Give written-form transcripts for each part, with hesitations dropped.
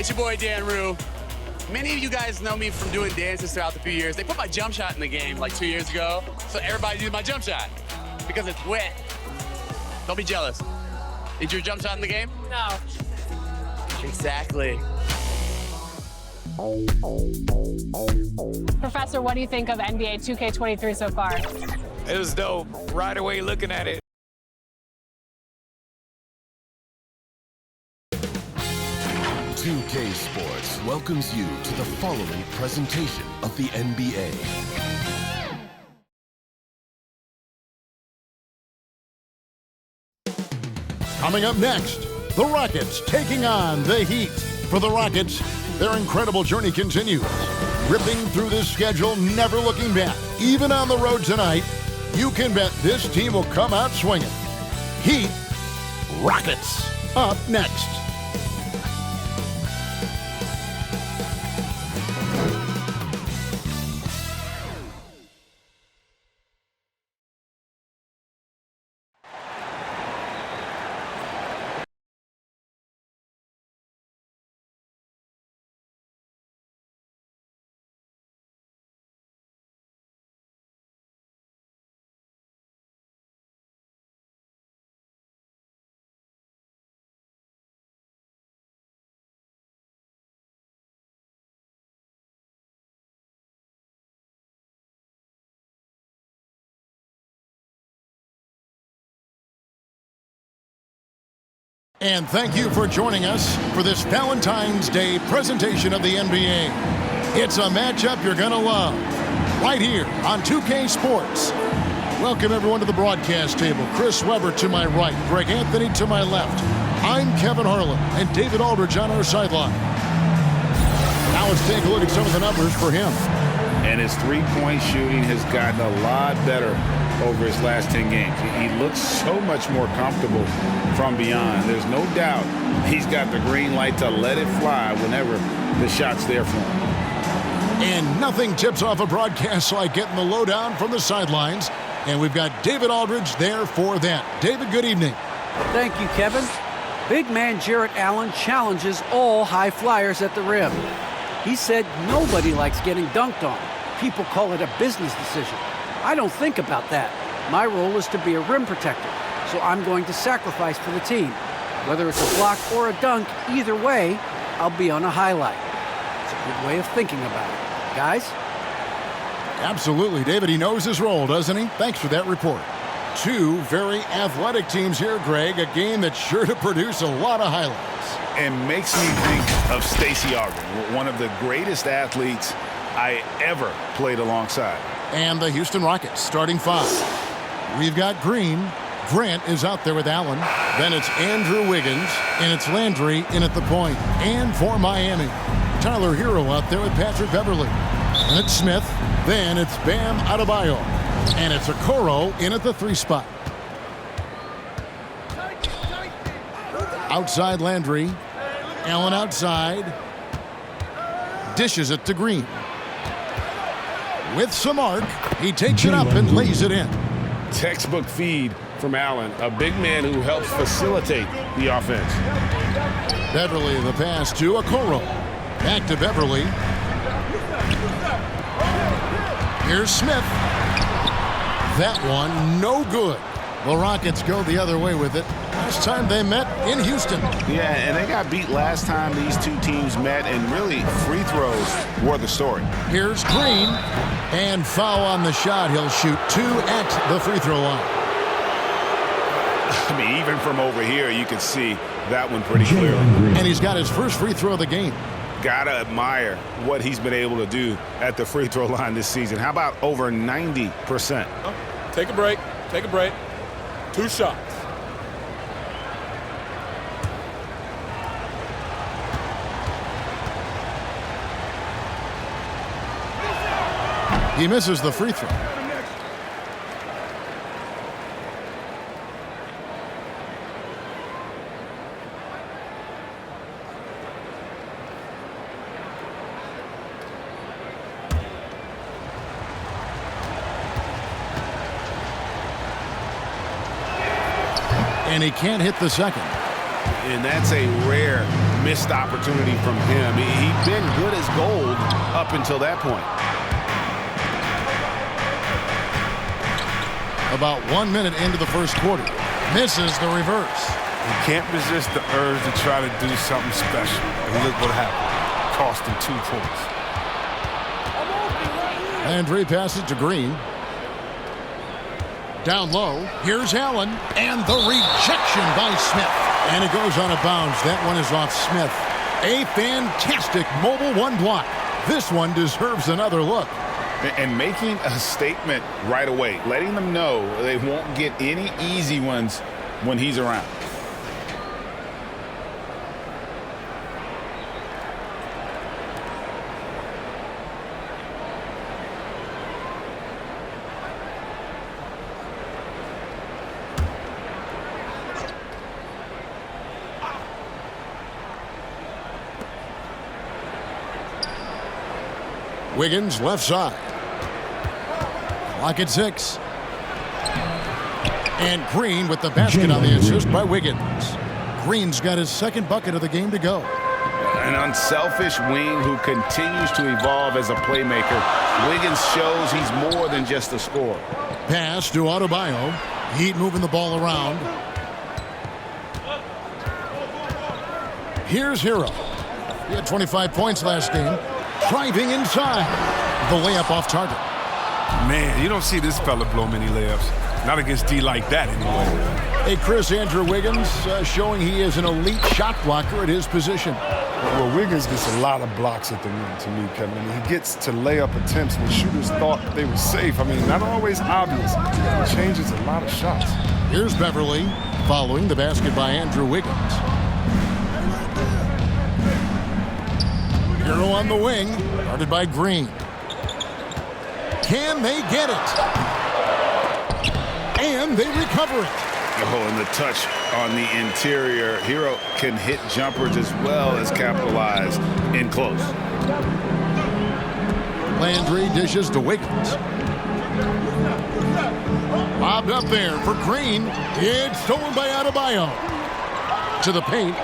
It's your boy, Dan Rue. Many of you guys know me from doing dances throughout the few years. They put my jump shot in the game like 2 years ago, so everybody uses my jump shot because it's wet. Don't be jealous. Is your jump shot in the game? No. Exactly. Professor, what do you think of NBA 2K23 so far? It was dope. Right away looking at it. K Sports welcomes you to the following presentation of the NBA. Coming up next, the Rockets taking on the Heat. For the Rockets, their incredible journey continues. Ripping through this schedule, never looking back. Even on the road tonight, you can bet this team will come out swinging. Heat, Rockets, up next. And thank you for joining us for this Valentine's Day presentation of the NBA. It's a matchup you're going to love, right here on 2K Sports. Welcome, everyone, to the broadcast table. Chris Webber to my right, Greg Anthony to my left. I'm Kevin Harlan, and David Aldridge on our sideline. Now let's take a look at some of the numbers for him. And his three-point shooting has gotten a lot better over his last 10 games. He looks so much more comfortable from beyond. There's no doubt he's got the green light to let it fly whenever the shot's there for him. And nothing tips off a broadcast like getting the lowdown from the sidelines. And we've got David Aldridge there for that. David, good evening. Thank you, Kevin. Big man Jarrett Allen challenges all high flyers at the rim. He said nobody likes getting dunked on. People call it a business decision. I don't think about that. My role is to be a rim protector, so I'm going to sacrifice for the team. Whether it's a block or a dunk, either way, I'll be on a highlight. It's a good way of thinking about it. Guys? Absolutely, David. He knows his role, doesn't he? Thanks for that report. Two very athletic teams here, Greg. A game that's sure to produce a lot of highlights. And makes me think of Stacey Augmon, one of the greatest athletes I ever played alongside. And the Houston Rockets starting five. We've got Green. Grant is out there with Allen. Then it's Andrew Wiggins, and it's Landry in at the point. And for Miami, Tyler Hero out there with Patrick Beverley. And it's Smith. Then it's Bam Adebayo. And it's Okoro in at the three spot. Outside Landry. Allen outside. Dishes it to Green. With some arc, he takes it up and lays it in. Textbook feed from Allen, a big man who helps facilitate the offense. Beverley the pass to Okoro. Back to Beverley. Here's Smith. That one, no good. The Rockets go the other way with it. Last time they met in Houston. Yeah, and they got beat last time these two teams met, and really free throws were the story. Here's Green. And foul on the shot. He'll shoot two at the free throw line. I mean, even from over here, you can see that one pretty clearly. And he's got his first free throw of the game. Gotta admire what he's been able to do at the free throw line this season. How about over 90%? Take a break. Take a break. Two shots. He misses the free throw. And he can't hit the second. And that's a rare missed opportunity from him. He'd been good as gold up until that point. About 1 minute into the first quarter. Misses the reverse. He can't resist the urge to try to do something special. And look what happened. Cost him 2 points. Landry passes to Green. Down low. Here's Allen. And the rejection by Smith. And it goes out of bounds. That one is off Smith. A fantastic mobile one block. This one deserves another look. And making a statement right away, letting them know they won't get any easy ones when he's around. Wiggins left side. Clock at 6. And Green with the basket on the assist by Wiggins. Green's got his second bucket of the game to go. An unselfish wing who continues to evolve as a playmaker. Wiggins shows he's more than just a scorer. Pass to Adebayo. Heat moving the ball around. Here's Hero. He had 25 points last game. Driving inside. The layup off target. Man, you don't see this fella blow many layups. Not against D like that, anyway. Hey, Chris, Andrew Wiggins showing he is an elite shot blocker at his position. Well, Wiggins gets a lot of blocks at the rim, to me, Kevin. I mean, he gets to layup attempts when shooters thought they were safe. I mean, not always obvious. He changes a lot of shots. Here's Beverly following the basket by Andrew Wiggins. Hero on the wing, guarded by Green. Can they get it? And they recover it. Oh, and the touch on the interior. Hero can hit jumpers as well as capitalize in close. Landry dishes to Wiggins. Lobbed up there for Green. It's stolen by Adebayo. To the paint.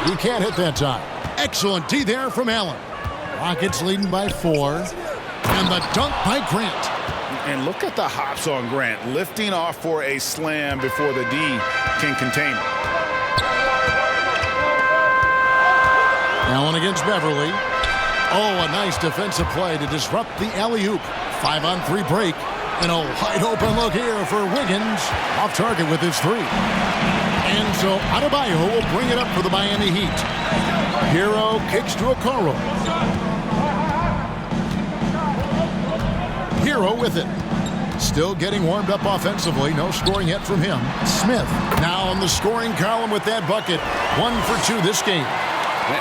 He can't hit that time. Excellent D there from Allen. Rockets leading by 4. And the dunk by Grant. And look at the hops on Grant, lifting off for a slam before the D can contain him. Allen against Beverly. Oh, a nice defensive play to disrupt the alley-oop. 5-on-3 break. And a wide open look here for Wiggins. Off target with his 3. And so Adebayo will bring it up for the Miami Heat. Hero kicks to Okoro. Hero with it. Still getting warmed up offensively. No scoring yet from him. Smith now on the scoring column with that bucket. 1 for 2 this game.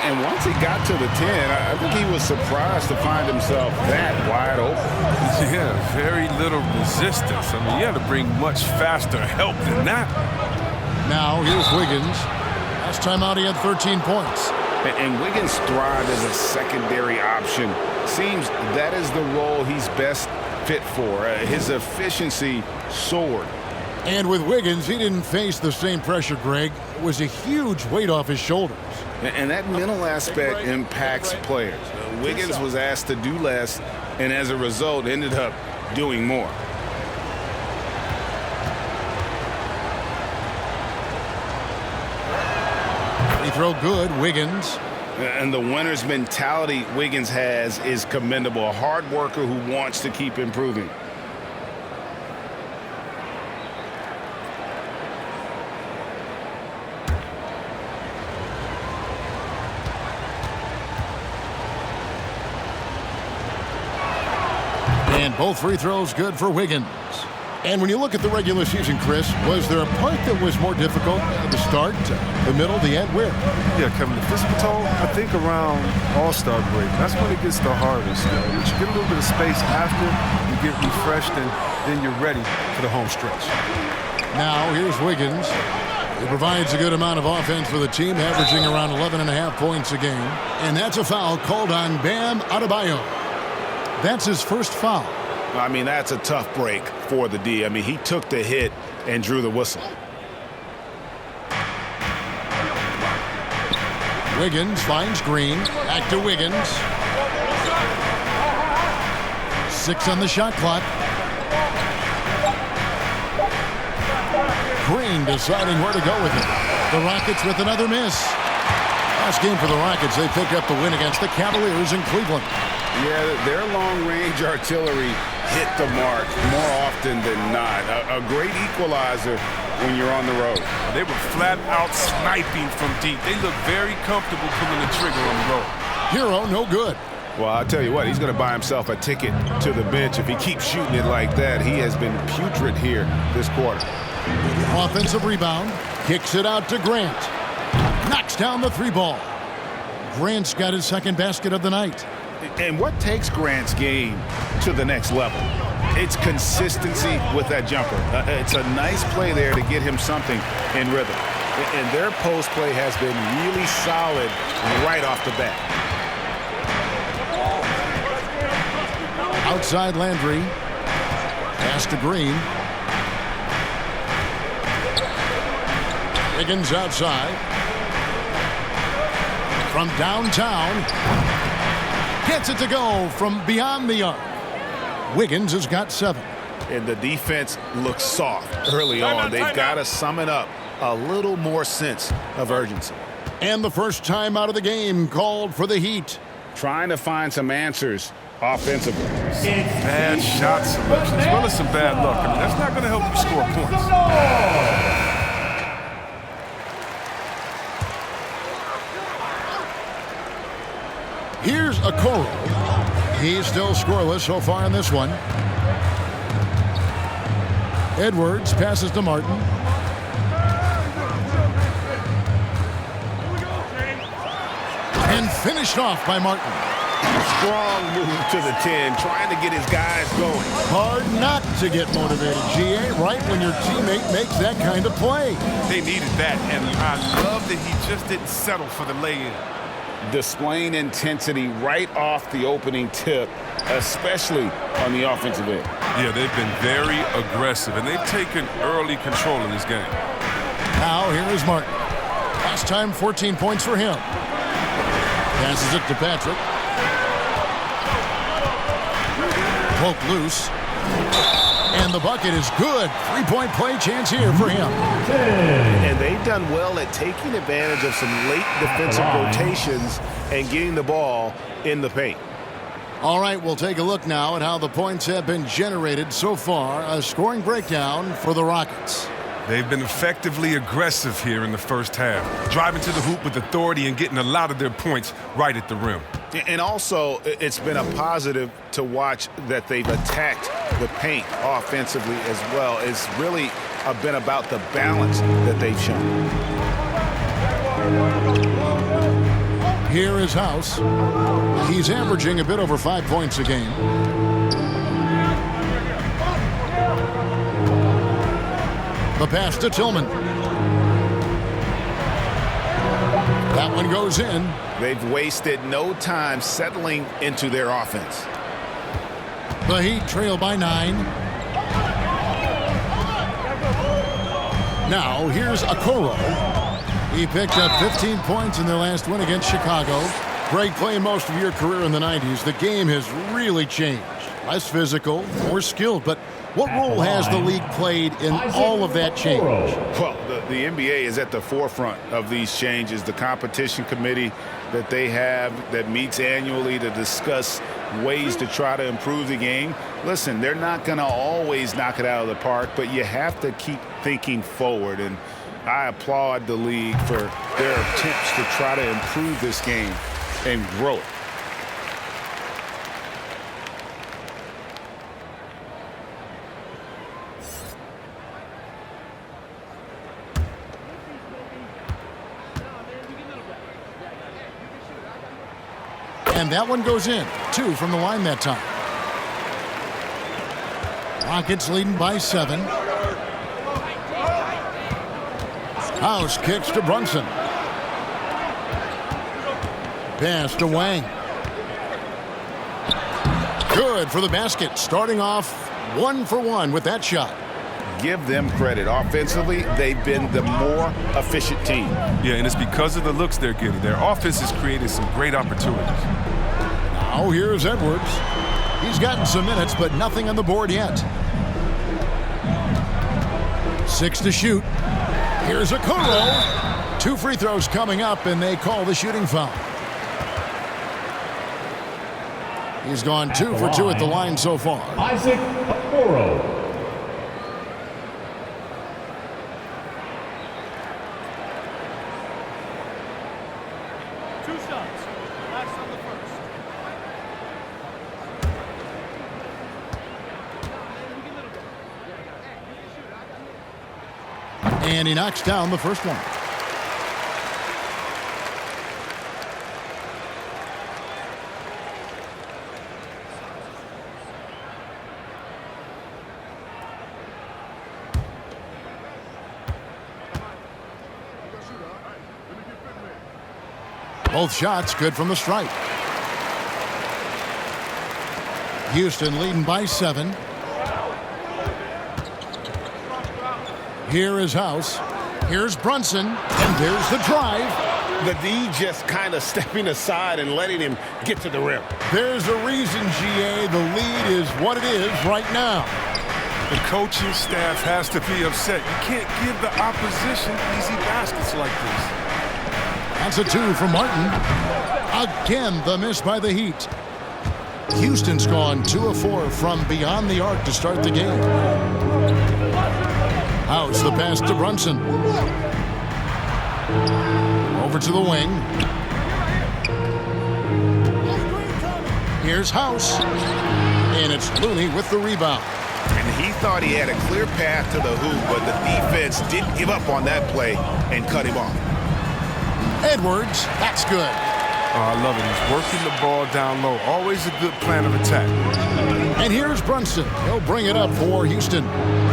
And once he got to the 10, I think he was surprised to find himself that wide open. Yeah, very little resistance. I mean, you had to bring much faster help than that. Now here's Wiggins. Last time out he had 13 points. And Wiggins thrived as a secondary option. Seems that is the role he's best fit for. His efficiency soared. And with Wiggins, he didn't face the same pressure, Greg. It was a huge weight off his shoulders. And that mental aspect impacts players. Wiggins was asked to do less, and as a result, ended up doing more. Free throw good, Wiggins. And the winner's mentality Wiggins has is commendable. A hard worker who wants to keep improving. And both free throws good for Wiggins. And when you look at the regular season, Chris, was there a part that was more difficult at the start, the middle, the end? Where? Yeah, Kevin, the physical toll, I think around All-Star break, that's when it gets the hardest. But you get a little bit of space after, you get refreshed, and then you're ready for the home stretch. Now here's Wiggins. He provides a good amount of offense for the team, averaging around 11.5 points a game. And that's a foul called on Bam Adebayo. That's his first foul. I mean, that's a tough break for the D. I mean, he took the hit and drew the whistle. Wiggins finds Green. Back to Wiggins. 6 on the shot clock. Green deciding where to go with it. The Rockets with another miss. Last game for the Rockets, they picked up the win against the Cavaliers in Cleveland. Yeah, their long-range artillery hit the mark more often than not. A great equalizer when you're on the road. They were flat out sniping from deep. They look very comfortable pulling the trigger on the road. Hero, no good. Well, I'll tell you what, he's going to buy himself a ticket to the bench. If he keeps shooting it like that, he has been putrid here this quarter. Offensive rebound. Kicks it out to Grant. Knocks down the 3-ball. Grant's got his second basket of the night. And what takes Grant's game to the next level? It's consistency with that jumper. It's a nice play there to get him something in rhythm. And their post play has been really solid right off the bat. Outside Landry. Pass to Green. Wiggins outside. From downtown. Gets it to go from beyond the arc. Wiggins has got 7. And the defense looks soft early on. They've got to sum it up. A little more sense of urgency. And the first time out of the game called for the Heat. Trying to find some answers offensively. Bad shot selection as well as some bad luck. I mean, that's not going to help you score points. Here's Okoro. He's still scoreless so far in this one. Edwards passes to Martin. And finished off by Martin. Strong move to the 10, trying to get his guys going. Hard not to get motivated, GA, right when your teammate makes that kind of play. They needed that, and I love that he just didn't settle for the lay-in. Displaying intensity right off the opening tip, especially on the offensive end. Yeah, they've been very aggressive, and they've taken early control in this game. Now, here is Martin. Last time, 14 points for him. Passes it to Patrick. Poke loose. And the bucket is good. 3-point play chance here for him. And they've done well at taking advantage of some late defensive rotations and getting the ball in the paint. All right, we'll take a look now at how the points have been generated so far. A scoring breakdown for the Rockets. They've been effectively aggressive here in the first half, driving to the hoop with authority and getting a lot of their points right at the rim. And also, it's been a positive to watch that they've attacked the paint offensively as well. It's really been about the balance that they've shown. Here is House. He's averaging a bit over 5 points a game. The pass to Tillman. That one goes in. They've wasted no time settling into their offense. The Heat trail by 9. Now, here's Okoro. He picked up 15 points in their last win against Chicago. Greg, playing most of your career in the 90s, the game has really changed. Less physical, more skilled, but what role has the league played in all of that change? Well, the NBA is at the forefront of these changes. The competition committee that they have that meets annually to discuss ways to try to improve the game. Listen, they're not going to always knock it out of the park, but you have to keep thinking forward. And I applaud the league for their attempts to try to improve this game and grow it. And that one goes in. 2 from the line that time. Rockets leading by 7. House kicks to Brunson. Pass to Wang. Good for the basket. Starting off 1 for 1 with that shot. give them credit. Offensively, they've been the more efficient team. Yeah, and it's because of the looks they're getting. Their offense has created some great opportunities. Now here's Edwards. He's gotten some minutes, but nothing on the board yet. 6 to shoot. Here's Okoro. 2 free throws coming up, and they call the shooting foul. He's gone 2 for 2 at the line so far. Isaac Okoro. And he knocks down the first one. Both shots good from the stripe. Houston leading by 7. Here is House. Here's Brunson. And there's the drive. The D just kind of stepping aside and letting him get to the rim. There's a reason, GA, the lead is what it is right now. The coaching staff has to be upset. You can't give the opposition easy baskets like this. That's a 2 from Martin. Again, the miss by the Heat. Houston's gone 2 of 4 from beyond the arc to start the game. House, the pass to Brunson. Over to the wing. Here's House. And it's Looney with the rebound. And he thought he had a clear path to the hoop, but the defense didn't give up on that play and cut him off. Edwards, that's good. Oh, I love it. He's working the ball down low. Always a good plan of attack. And here's Brunson. He'll bring it up for Houston.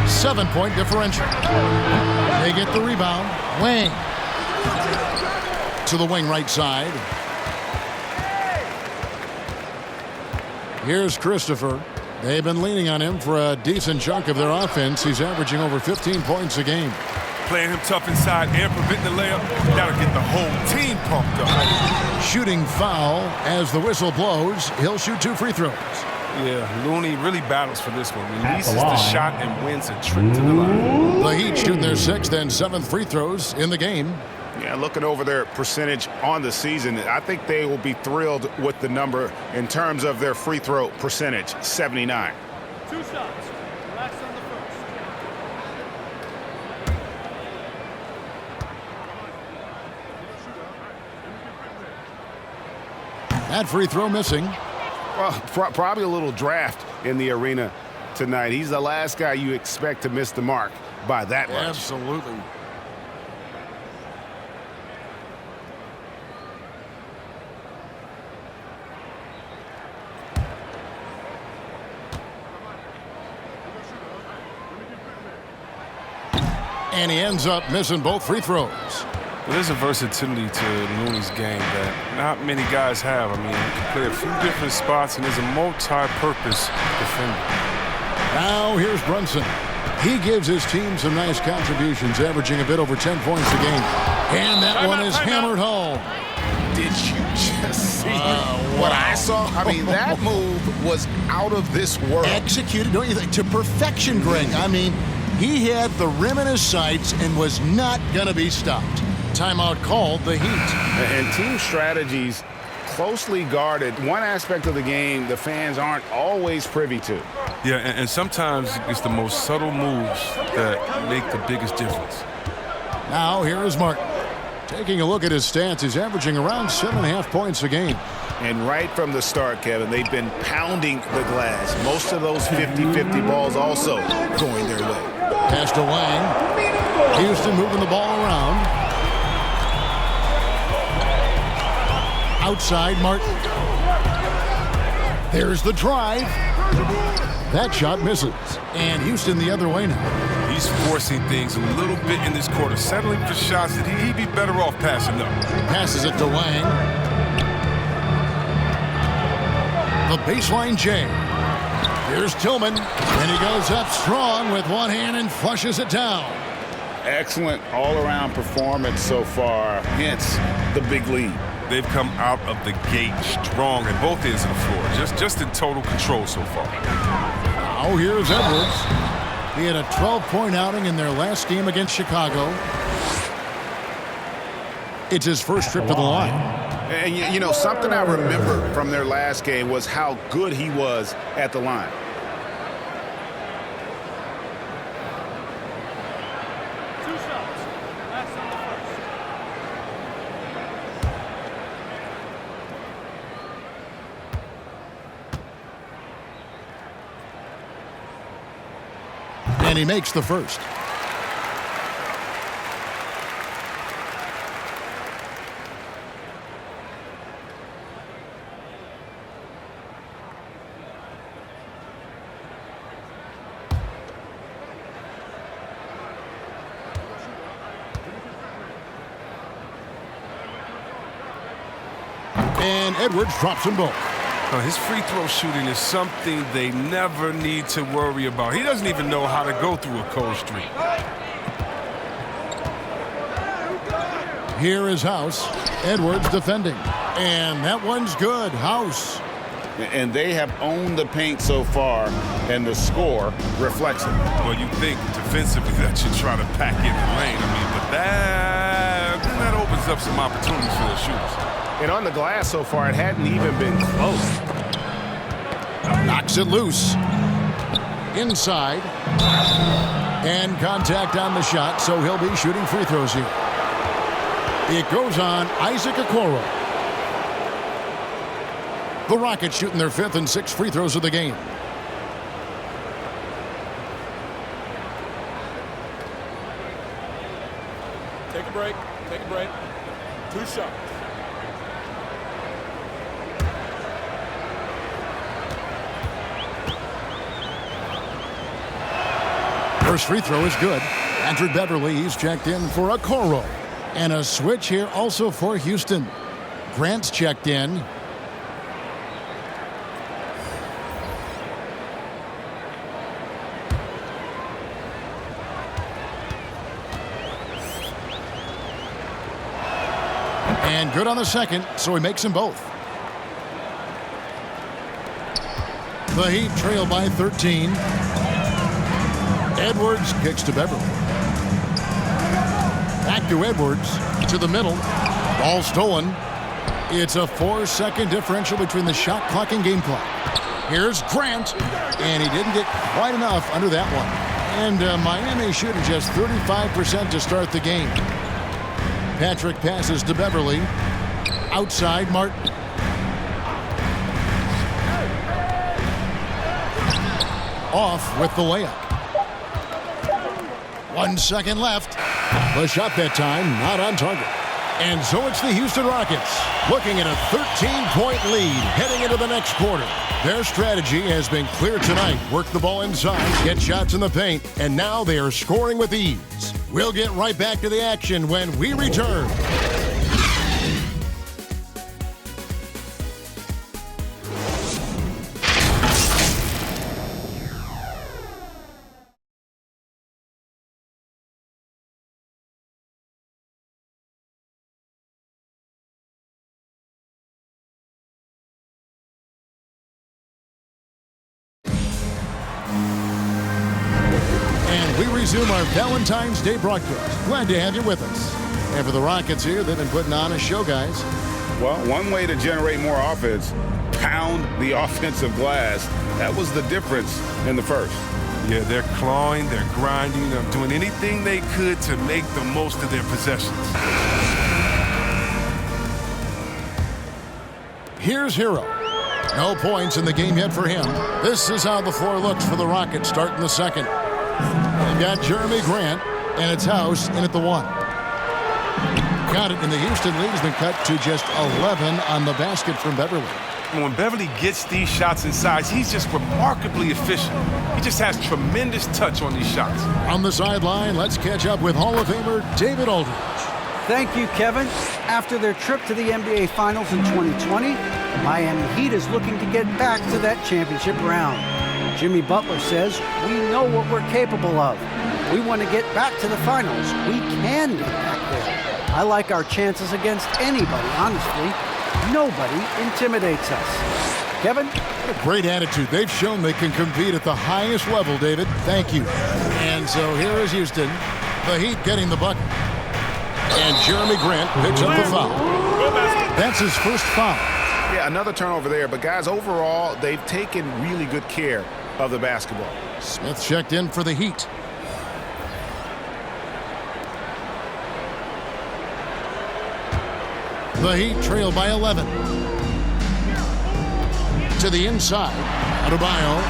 7-point differential. They get the rebound. Wing. To the wing right side. Here's Christopher. They've been leaning on him for a decent chunk of their offense. He's averaging over 15 points a game. Playing him tough inside and preventing the layup. That'll get the whole team pumped up. Shooting foul as the whistle blows. He'll shoot 2 free throws. Yeah, Looney really battles for this one. Releases the shot and wins a trip to the line. The Heat shooting their 6th and 7th free throws in the game. Yeah, looking over their percentage on the season, I think they will be thrilled with the number in terms of their free throw percentage, 79. 2 shots. Relax on the first. That free throw missing. Well, probably a little draft in the arena tonight. He's the last guy you expect to miss the mark by that much. Absolutely. And he ends up missing both free throws. Well, there's a versatility to Looney's game that not many guys have. I mean, he can play a few different spots and is a multi-purpose defender. Now here's Brunson. He gives his team some nice contributions, averaging a bit over 10 points a game. And that one is hammered home. Did you just see what I saw? I mean, that move was out of this world. Executed, don't you think, to perfection, Greg. I mean, he had the rim in his sights and was not going to be stopped. Timeout called the Heat. And team strategies closely guarded. One aspect of the game the fans aren't always privy to. Yeah, and sometimes it's the most subtle moves that make the biggest difference. Now here is Martin. Taking a look at his stats, he's averaging around 7.5 points a game. And right from the start, Kevin, they've been pounding the glass. Most of those 50-50 balls also going their way. Pass to Wang. Houston moving the ball around. Outside Martin. There's the drive. That shot misses. And Houston the other way now. He's forcing things a little bit in this quarter, settling for shots that he'd be better off passing up. Passes it to Wang. The baseline J. Here's Tillman, and he goes up strong with one hand and flushes it down. Excellent all-around performance so far, hence the big lead. They've come out of the gate strong at both ends of the floor, just in total control so far. Now here's Edwards. He had a 12-point outing in their last game against Chicago. It's his first trip to the line. And you know, something I remember from their last game was how good he was at the line. And he makes the first. And Edwards drops them both. His free throw shooting is something they never need to worry about. He doesn't even know how to go through a cold streak. Here is House. Edwards defending. And that one's good. House. And they have owned the paint so far, and the score reflects it. Well, you think defensively that you try to pack in the lane. But that opens up some opportunities for the shooters. And on the glass so far, it hadn't even been close. Knocks it loose. Inside. And contact on the shot, so he'll be shooting free throws here. It goes on Isaac Okoro. The Rockets shooting their 5th and 6th free throws of the game. Take a break. Take a break. 2 shots. First free throw is good. Andrew Beverly, he's checked in for Okoro. And a switch here also for Houston. Grant's checked in. And good on the second, so he makes them both. The Heat trail by 13. Edwards kicks to Beverly. Back to Edwards, to the middle. Ball stolen. It's a 4-second differential between the shot clock and game clock. Here's Grant, and he didn't get quite enough under that one. And Miami shooting just 35% to start the game. Patrick passes to Beverly. Outside, Martin. Off with the layup. 1 second left. The shot that time, not on target. And so it's the Houston Rockets looking at a 13-point lead heading into the next quarter. Their strategy has been clear tonight. Work the ball inside, get shots in the paint, and now they are scoring with ease. We'll get right back to the action when we return. We resume our Valentine's Day broadcast. Glad to have you with us. And for the Rockets here, they've been putting on a show, guys. Well, one way to generate more offense, pound the offensive glass. That was the difference in the first. Yeah, they're clawing, they're grinding, they're doing anything they could to make the most of their possessions. Here's Hero. No points in the game yet for him. This is how the floor looks for the Rockets starting the second. They've got Jeremy Grant, and it's House in at the 1. Got it, and the Houston lead has been cut to just 11 on the basket from Beverly. When Beverly gets these shots inside, he's just remarkably efficient. He just has tremendous touch on these shots. On the sideline, let's catch up with Hall of Famer David Aldridge. Thank you, Kevin. After their trip to the NBA Finals in 2020, Miami Heat is looking to get back to that championship round. Jimmy Butler says, we know what we're capable of. We want to get back to the finals. We can get back there. I like our chances against anybody, honestly. Nobody intimidates us. Kevin? Great attitude. They've shown they can compete at the highest level, David. Thank you. And so here is Houston. The Heat getting the bucket. And Jeremy Grant picks up the foul. That's his first foul. Yeah, another turnover there. But, guys, overall, they've taken really good care of the basketball. Smith checked in for the Heat. The Heat trail by 11. To the inside. Adebayo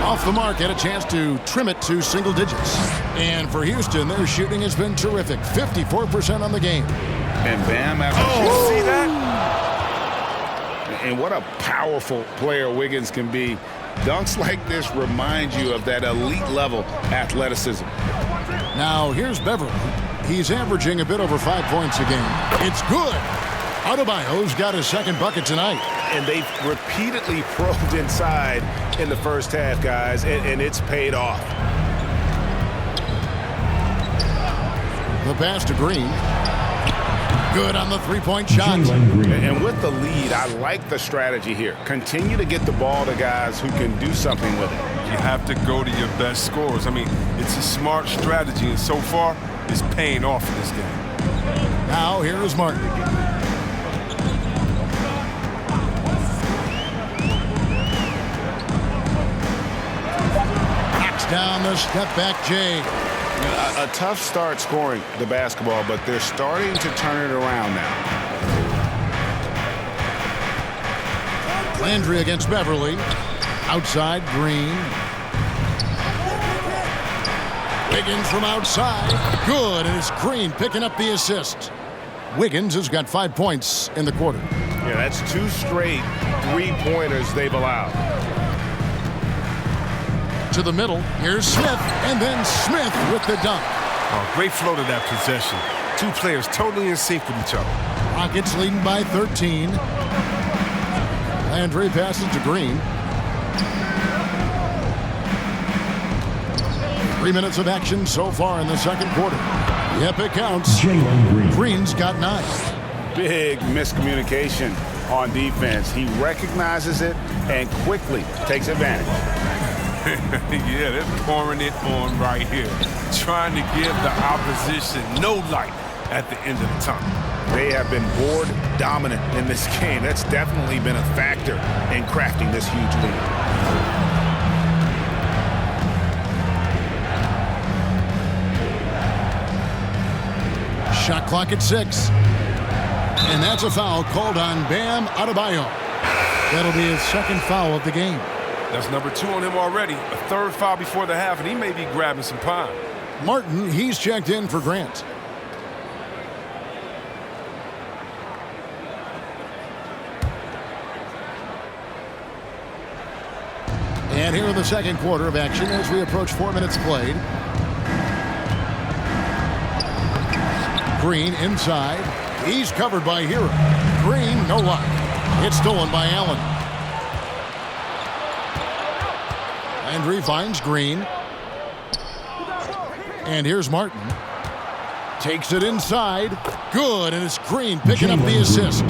off the mark, had a chance to trim it to single digits. And for Houston, their shooting has been terrific. 54% on the game. And Bam after see that? And what a powerful player Wiggins can be. Dunks like this remind you of that elite level athleticism. Now here's Beverly. He's averaging a bit over 5 points a game. It's good. Adebayo's got his second bucket tonight. And they've repeatedly probed inside in the first half, guys, and it's paid off. The pass to Green. Good on the three-point shot. And with the lead, I like the strategy here. Continue to get the ball to guys who can do something with it. You have to go to your best scorers. I mean, it's a smart strategy, and so far, it's paying off in this game. Now here is Martin. Knocks down the step-back Jay. A tough start scoring the basketball, but they're starting to turn it around now. Landry against Beverly. Outside, Green. Wiggins from outside. Good, and it's Green picking up the assist. Wiggins has got 5 points in the quarter. Yeah, that's 2 straight three-pointers they've allowed. To the middle. Here's Smith, and then Smith with the dunk. Oh, great flow to that possession. 2 players totally in sync with each other. Rockets leading by 13. Landry passes to Green. 3 minutes of action so far in the second quarter. Yep, it counts. Green's got 9. Big miscommunication on defense. He recognizes it and quickly takes advantage. Yeah, they're pouring it on right here. Trying to give the opposition no light at the end of the tunnel. They have been board dominant in this game. That's definitely been a factor in crafting this huge lead. Shot clock at 6. And that's a foul called on Bam Adebayo. That'll be his second foul of the game. That's number 2 on him already. A third foul before the half, and he may be grabbing some pine. Martin, he's checked in for Grant. And here in the second quarter of action as we approach 4 minutes played. Green inside. He's covered by Hero. Green, no luck. It's stolen by Allen. Landry finds Green. And here's Martin. Takes it inside. Good, and it's Green picking up the assist.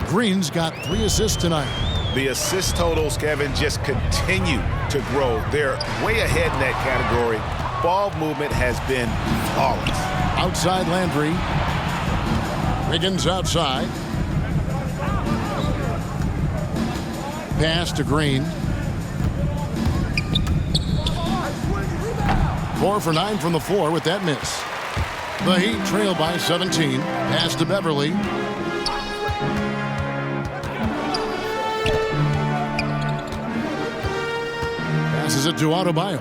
Green's got 3 assists tonight. The assist totals, Kevin, just continue to grow. They're way ahead in that category. Ball movement has been flawless. Outside Landry. Wiggins outside. Pass to Green. 4 for 9 from the floor with that miss. The Heat trail by 17. Pass to Beverly. Passes it to Adebayo.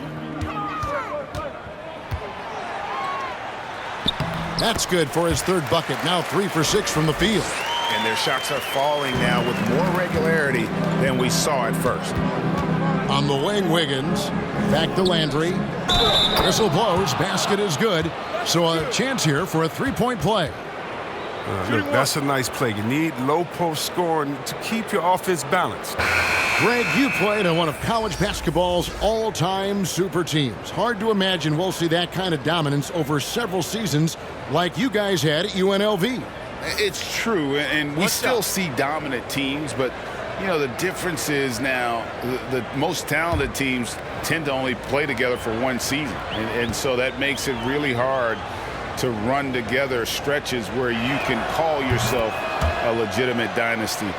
That's good for his third bucket. Now 3 for 6 from the field. And their shots are falling now with more regularity than we saw at first. On the wing, Wiggins. Back to Landry. Whistle blows. Basket is good. So a chance here for a 3-point play. Look, that's a nice play. You need low post scoring to keep your offense balanced. Greg, you played on one of college basketball's all-time super teams. Hard to imagine we'll see that kind of dominance over several seasons like you guys had at UNLV. It's true, and we still see dominant teams, but you know, the difference is now the most talented teams tend to only play together for one season. And so that makes it really hard to run together stretches where you can call yourself a legitimate dynasty.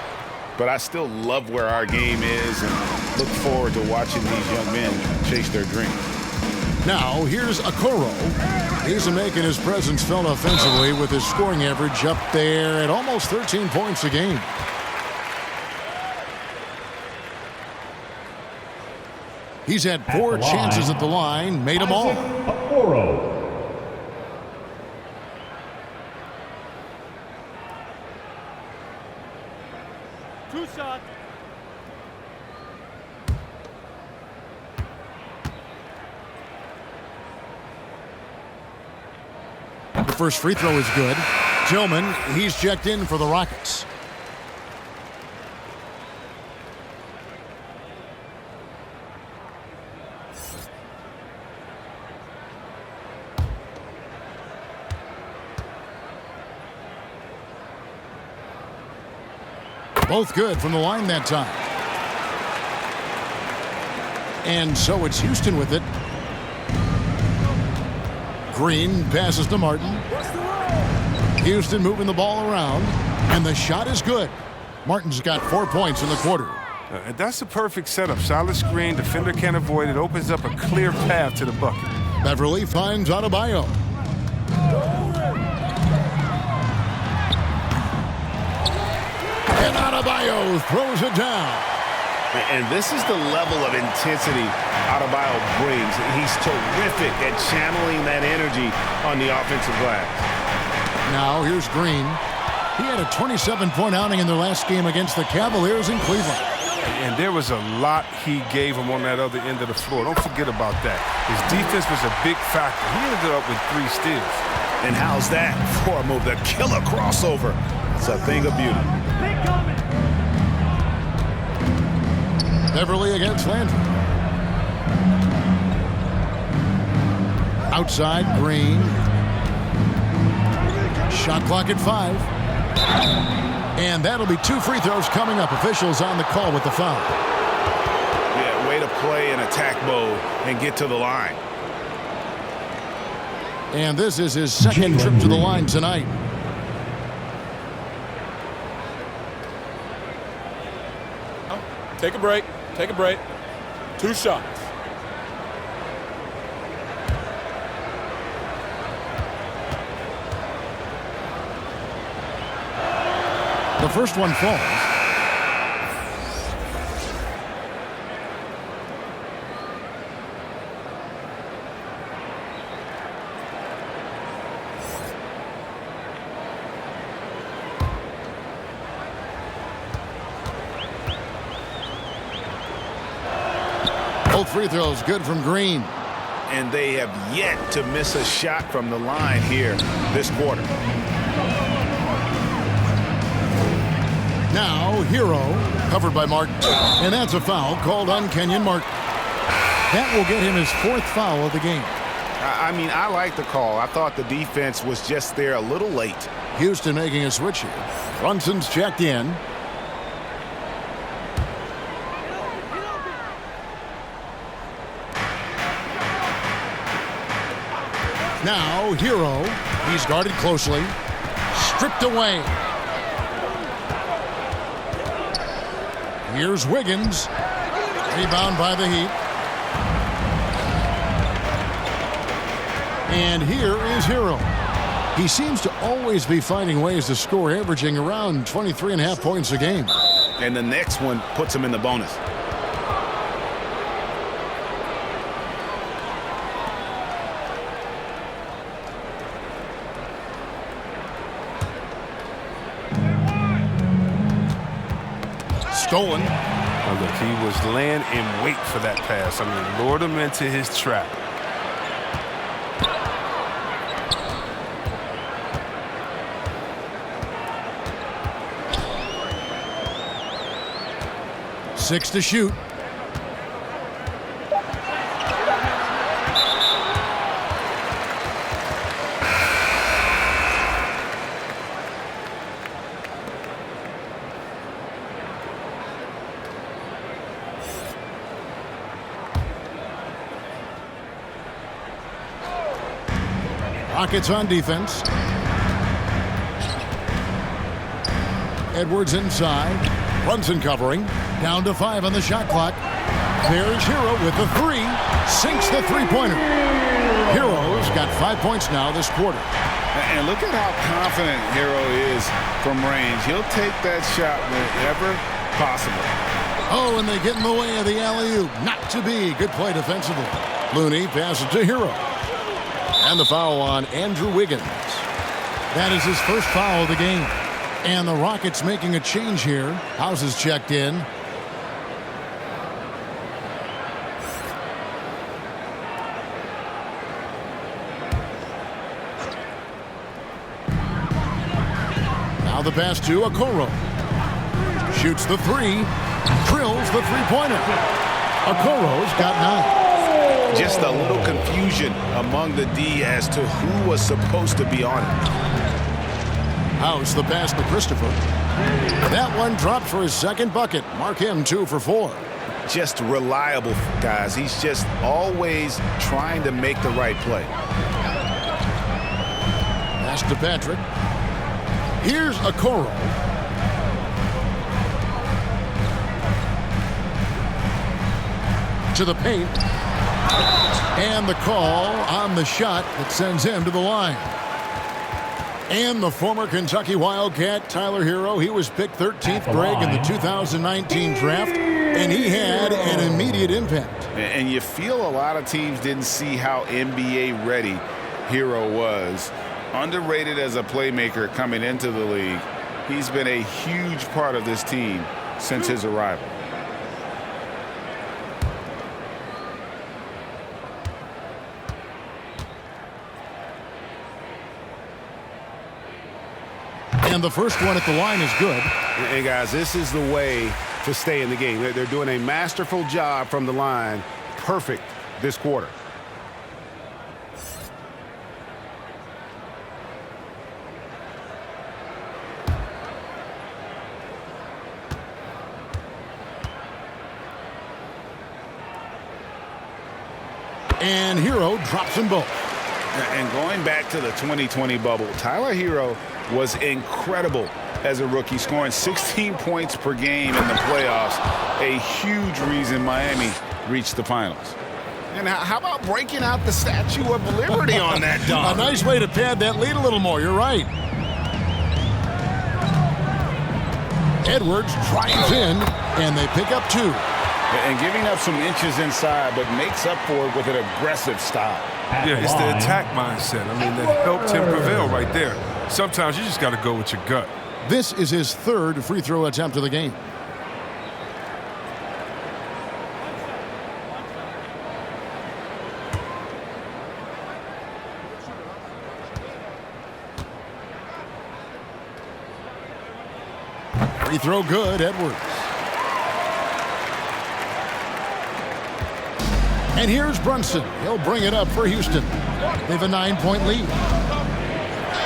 But I still love where our game is and look forward to watching these young men chase their dreams. Now, here's Okoro. He's making his presence felt offensively with his scoring average up there at almost 13 points a game. He's had 4 chances at the line, made them all. Okoro. Two shots. The first free throw is good. Tillman, he's checked in for the Rockets. Both good from the line that time. And so it's Houston with it. Green passes to Martin. Houston moving the ball around. And the shot is good. Martin's got 4 points in the quarter. That's a perfect setup. Solid screen. Defender can't avoid it. Opens up a clear path to the bucket. Beverly finds Adebayo. And Adebayo throws it down. And this is the level of intensity Adebayo brings. He's terrific at channeling that energy on the offensive glass. Now here's Green. He had a 27-point outing in their last game against the Cavaliers in Cleveland. And there was a lot he gave him on that other end of the floor. Don't forget about that. His defense was a big factor. He ended up with 3 steals. And how's that for a move? The killer crossover. It's a thing of beauty. Beverly against Landry. Outside, Green. Shot clock at 5. And that'll be 2 free throws coming up. Officials on the call with the foul. Yeah, way to play in attack mode and get to the line. And this is his second trip to the line tonight. Take a break. Take a break. 2 shots. The first one falls. Both free throws good from Green. And they have yet to miss a shot from the line here this quarter. Now, Hero, covered by Martin. And that's a foul called on Kenyon Martin. That will get him his 4th foul of the game. I mean, I like the call. I thought the defense was just there a little late. Houston making a switch here. Brunson's checked in. Now, Hero. He's guarded closely. Stripped away. Here's Wiggins. Rebound by the Heat. And here is Hero. He seems to always be finding ways to score, averaging around 23.5 points a game. And the next one puts him in the bonus. Stolen. Now look, he was laying in wait for that pass. I mean, lured him into his trap. 6 to shoot. Rockets on defense. Edwards inside. Brunson covering. Down to 5 on the shot clock. There's Hero with the 3. Sinks the three-pointer. Hero's got 5 points now this quarter. And look at how confident Hero is from range. He'll take that shot whenever possible. Oh, and they get in the way of the alley-oop. Not to be. Good play defensively. Looney passes to Hero. And the foul on Andrew Wiggins. That is his first foul of the game. And the Rockets making a change here. House is checked in. Now the pass to Okoro. Shoots the 3. Drills the three-pointer. Okoro's got 9. Just a little confusion among the D as to who was supposed to be on it. House the pass to Christopher. That one dropped for his second bucket. Mark him 2 for 4. Just reliable, guys. He's just always trying to make the right play. Pass to Patrick. Here's Okoro. To the paint. And the call on the shot that sends him to the line. And the former Kentucky Wildcat, Tyler Hero, he was picked 13th, Greg, in the 2019 draft, and he had an immediate impact. And you feel a lot of teams didn't see how NBA ready Hero was. Underrated as a playmaker coming into the league. He's been a huge part of this team since his arrival. And the first one at the line is good. And guys, this is the way to stay in the game. They're doing a masterful job from the line. Perfect this quarter. And Hero drops them both. And going back to the 2020 bubble, Tyler Hero was incredible as a rookie, scoring 16 points per game in the playoffs, a huge reason Miami reached the finals. And how about breaking out the Statue of Liberty on that dunk? A nice way to pad that lead a little more. You're right. Edwards drives in, and they pick up 2. And giving up some inches inside, but makes up for it with an aggressive style. Yeah, it's the attack mindset. I mean, that helped him prevail right there. Sometimes you just got to go with your gut. This is his 3rd free throw attempt of the game. Free throw good, Edwards. And here's Brunson. He'll bring it up for Houston. They have a 9-point lead.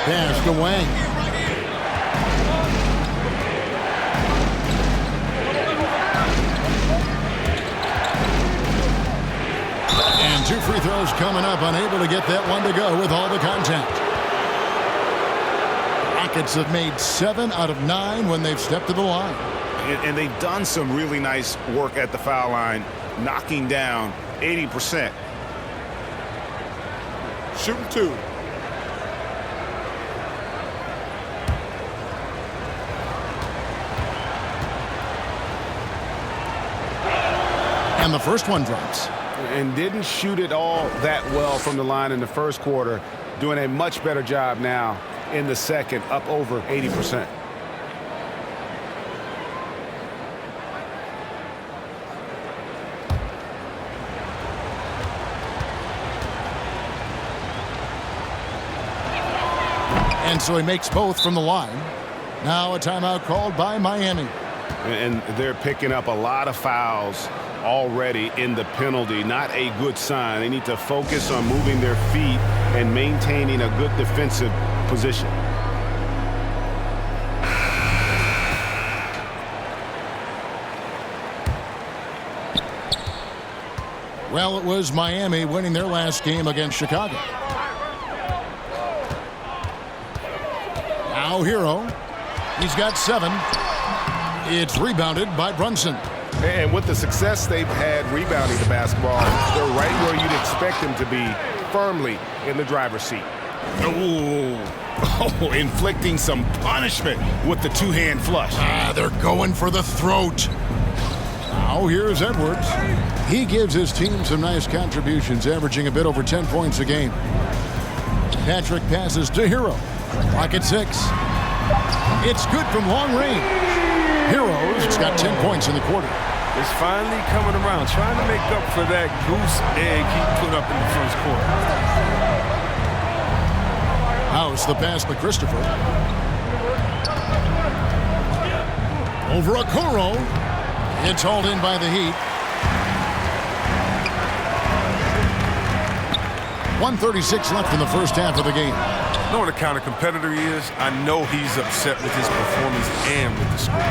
Pass to Wang. And 2 free throws coming up. Unable to get that one to go with all the contact. Rockets have made 7 out of 9 when they've stepped to the line. And they've done some really nice work at the foul line, knocking down 80%. Shooting 2. And the first one drops. And didn't shoot it all that well from the line in the first quarter. Doing a much better job now in the second, up over 80%. And so he makes both from the line. Now a timeout called by Miami. And they're picking up a lot of fouls already in the penalty. Not a good sign. They need to focus on moving their feet and maintaining a good defensive position. Well, it was Miami winning their last game against Chicago. Now Hero. He's got 7. It's rebounded by Brunson. And with the success they've had rebounding the basketball, they're right where you'd expect them to be, firmly in the driver's seat. Oh, inflicting some punishment with the two-hand flush. They're going for the throat. Now here's Edwards. He gives his team some nice contributions, averaging a bit over 10 points a game. Patrick passes to Hero. Clock at 6. It's good from long range. Hero's got 10 points in the quarter. It's finally coming around, trying to make up for that goose egg he put up in the first quarter. House the pass to Christopher. Over Okoro. It's hauled in by the Heat. 1:36 left in the first half of the game. Knowing the kind of competitor he is, I know he's upset with his performance and with the score.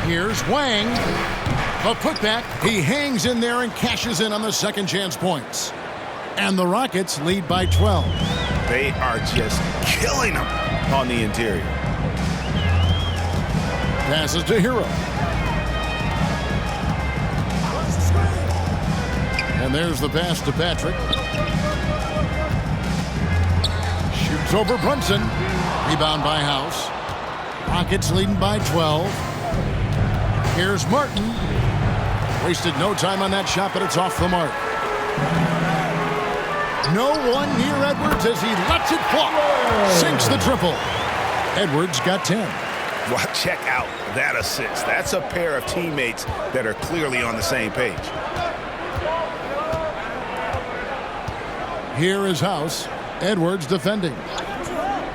Here's Wang. The putback. He hangs in there and cashes in on the second chance points. And the Rockets lead by 12. They are just killing them on the interior. Passes to Hero. And there's the pass to Patrick. Shoots over Brunson. Rebound by House. Rockets leading by 12. Here's Martin. Wasted no time on that shot, but it's off the mark. No one near Edwards as he lets it fly. Sinks the triple. Edwards got 10. Well, check out that assist. That's a pair of teammates that are clearly on the same page. Here is House. Edwards defending.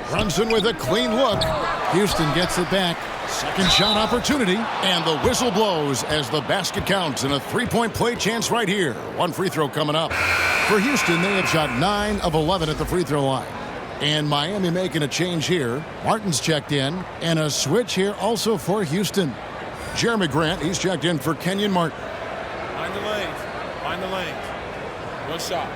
Brunson with a clean look. Houston gets it back. Second shot opportunity. And the whistle blows as the basket counts in a three-point play chance right here. One free throw coming up. For Houston, they have shot 9 of 11 at the free throw line. And Miami making a change here. Martin's checked in. And a switch here also for Houston. Jeremy Grant, he's checked in for Kenyon Martin. Find the lanes. Find the lanes. One shot.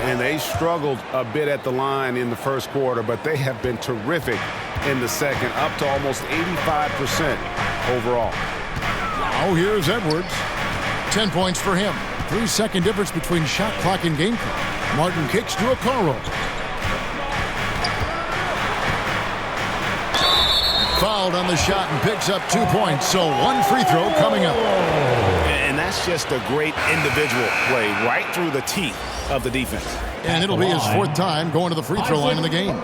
And they struggled a bit at the line in the first quarter, but they have been terrific in the second, up to almost 85% overall. Now here's Edwards. 10 points for him. 3-second difference between shot clock and game clock. Martin kicks to Okoro. Fouled on the shot and picks up 2 points, so one free throw coming up. And that's just a great individual play right through the teeth of the defense. And it'll be his 4th time going to the free throw line in the game.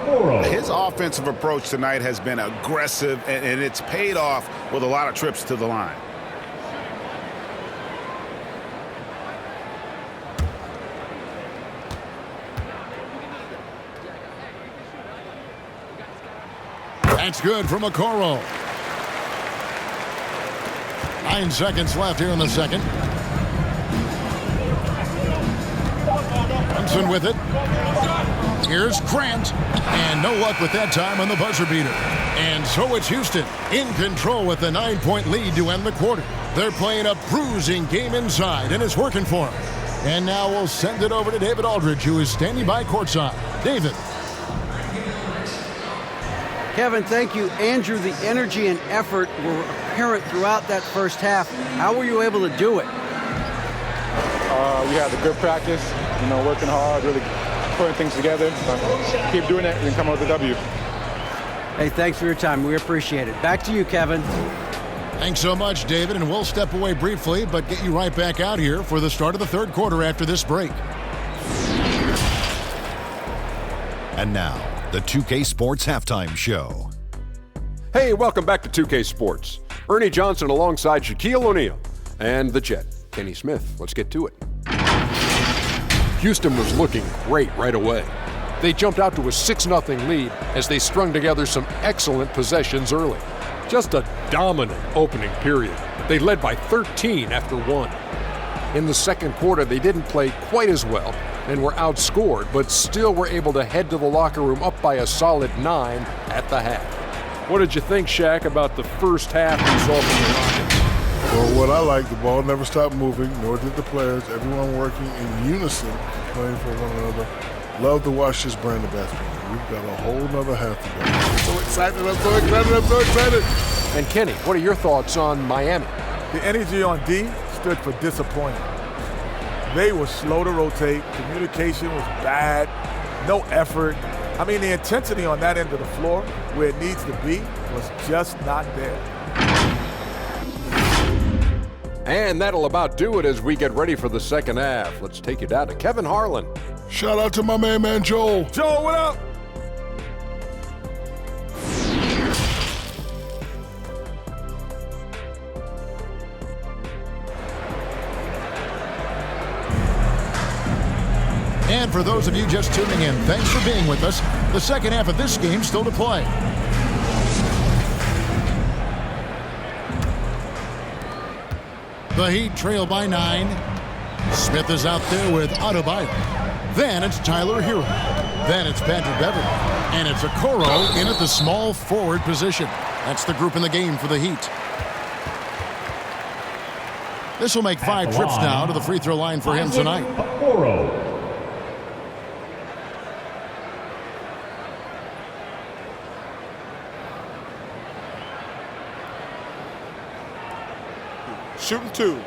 His offensive approach tonight has been aggressive, and it's paid off with a lot of trips to the line. That's good from Okoro. 9 seconds left here in the second. Brunson with it. Here's Grant. And no luck with that time on the buzzer beater. And so it's Houston in control with the 9-point lead to end the quarter. They're playing a bruising game inside, and it's working for them. And now we'll send it over to David Aldridge, who is standing by courtside. David. Kevin, thank you. Andrew, the energy and effort were apparent throughout that first half. How were you able to do it? We had a good practice, working hard, really putting things together. Keep doing it and come out with a W. Hey, thanks for your time. We appreciate it. Back to you, Kevin. Thanks so much, David, and we'll step away briefly, but get you right back out here for the start of the third quarter after this break. And now, the 2K Sports Halftime Show. Hey, welcome back to 2K Sports. Ernie Johnson alongside Shaquille O'Neal and the Jet. Kenny Smith. Let's get to it. Houston was looking great right away. They jumped out to a 6-0 lead as they strung together some excellent possessions early. Just a dominant opening period. They led by 13 after 1. In the second quarter, they didn't play quite as well and were outscored, but still were able to head to the locker room up by a solid 9 at the half. What did you think, Shaq, about the first half result of the Rockets? Well, what I like, the ball never stopped moving, nor did the players. Everyone working in unison, playing for one another. Love to watch this brand of basketball. We've got a whole nother half to go. I'm so excited, I'm so excited, I'm so excited. And Kenny, what are your thoughts on Miami? The energy on D stood for disappointing. They were slow to rotate. Communication was bad. No effort. I mean, the intensity on that end of the floor, where it needs to be, was just not there. And that'll about do it as we get ready for the second half. Let's take you down to Kevin Harlan. Shout out to my man Joel. Joel, what up? And for those of you just tuning in, thanks for being with us. The second half of this game still to play. The Heat trail by 9. Smith is out there with Adebayo. Then it's Tyler Hero. Then it's Patrick Beverley. And it's Okoro in at the small forward position. That's the group in the game for the Heat. This will make 5 trips now to the free throw line for him tonight. Okoro. Shooting 2.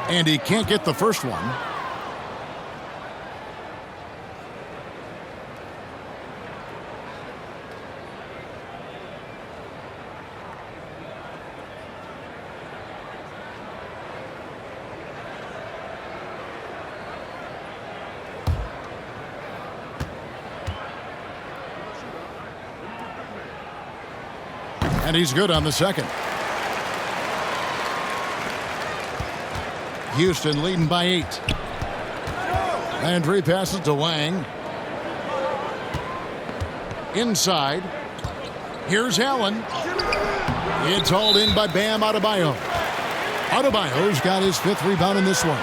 And he can't get the first one. And he's good on the second. Houston leading by 8. Landry passes to Wang. Inside. Here's Allen. It's hauled in by Bam Adebayo. Adebayo's got his 5th rebound in this one.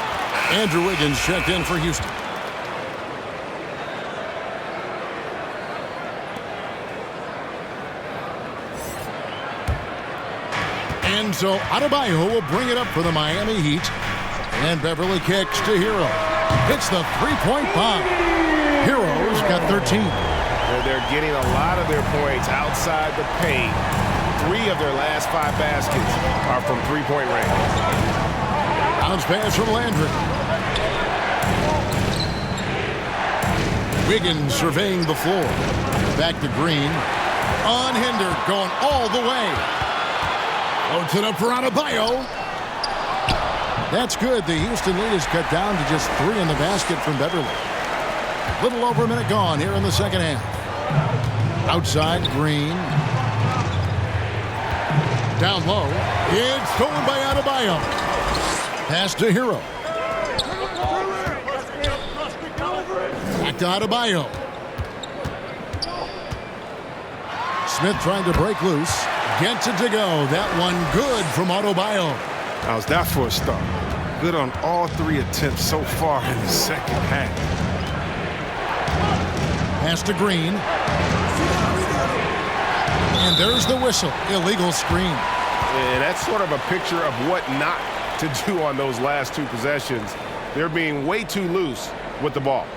Andrew Wiggins checked in for Houston. And so Adebayo will bring it up for the Miami Heat. And Beverly kicks to Hero. Hits the 3-point bomb. Hero's got 13. They're getting a lot of their points outside the paint. 3 of their last 5 baskets are from 3-point range. Bounce pass from Landry. Wiggins surveying the floor. Back to Green. Unhindered, going all the way. Loads it up for Adebayo. That's good. The Houston lead is cut down to just 3 in the basket from Beverly. Little over a minute gone here in the second half. Outside, Green. Down low. It's stolen by Adebayo. Pass to Hero. Back to Adebayo. Smith trying to break loose. Gets it to go. That one good from Adebayo. How's that for a start? Good on all 3 attempts so far in the second half. Pass to Green. And there's the whistle. Illegal screen. And that's sort of a picture of what not to do on those last 2 possessions. They're being way too loose with the ball.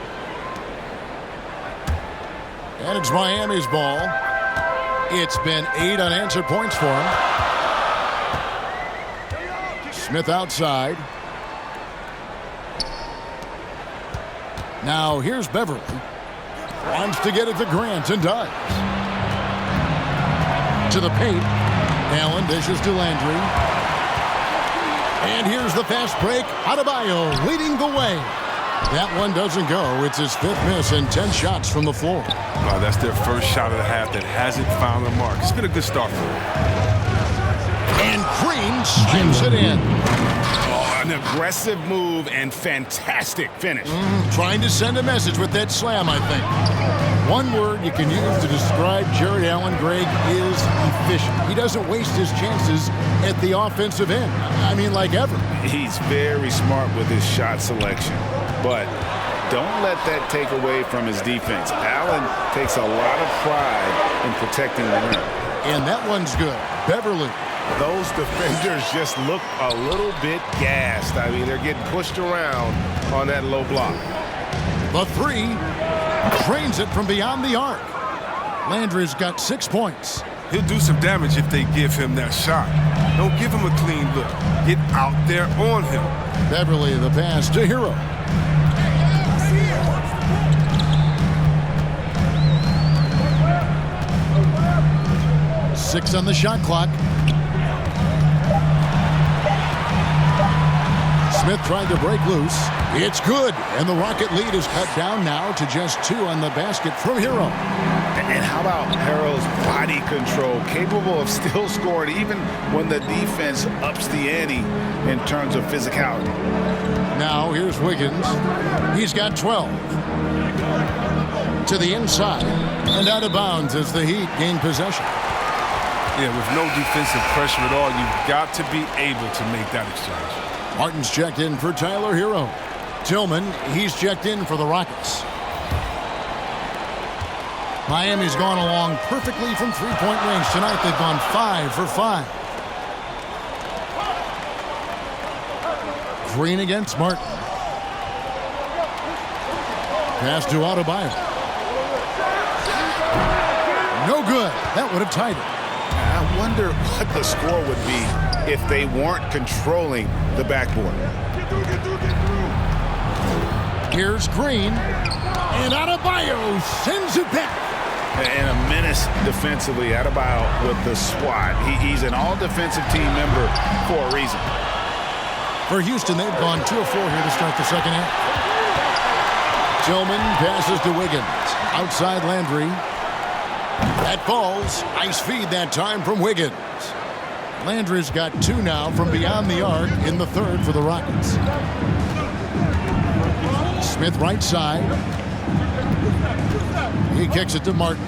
And it's Miami's ball. It's been 8 unanswered points for him. Smith outside. Now here's Beverly. Wants to get it to Grant and does. To the paint. Allen dishes to Landry. And here's the fast break. Adebayo leading the way. That one doesn't go. It's his 5th miss and 10 shots from the floor. Wow, that's their first shot of the half that hasn't found the mark. It's been a good start for him. And Green slams it in. Oh, an aggressive move and fantastic finish. Trying to send a message with that slam, I think. One word you can use to describe Jarrett Allen, Greg, is efficient. He doesn't waste his chances at the offensive end. I mean, like ever. He's very smart with his shot selection, but don't let that take away from his defense. Allen takes a lot of pride in protecting the rim. And that one's good. Beverly. Those defenders just look a little bit gassed. I mean, they're getting pushed around on that low block. The 3 drains it from beyond the arc. Landry's got 6 points. He'll do some damage if they give him that shot. Don't give him a clean look. Get out there on him. Beverly, the pass to Hero. Six on the shot clock. Smith tried to break loose. It's good, and the Rocket lead is cut down now to just 2 on the basket from Hero. And how about Harrell's body control, capable of still scoring even when the defense ups the ante in terms of physicality. Now here's Wiggins. He's got 12. To the inside and out of bounds as the Heat gain possession. Yeah, with no defensive pressure at all, you've got to be able to make that exchange. Martin's checked in for Tyler Hero. Tillman, he's checked in for the Rockets. Miami's gone along perfectly from three-point range tonight. They've gone 5 for 5. Green against Martin. Pass to Adebayo. No good. That would have tied it. I wonder what the score would be if they weren't controlling the backboard. Here's Green. And Adebayo sends it back. And a menace defensively. Adebayo with the swat. He's an all-defensive team member for a reason. For Houston, they've gone 2 of 4 here to start the second half. Tillman passes to Wiggins. Outside Landry. That falls. Nice feed that time from Wiggins. Landry's got 2 now from beyond the arc in the third for the Rockets. Smith right side. He kicks it to Martin.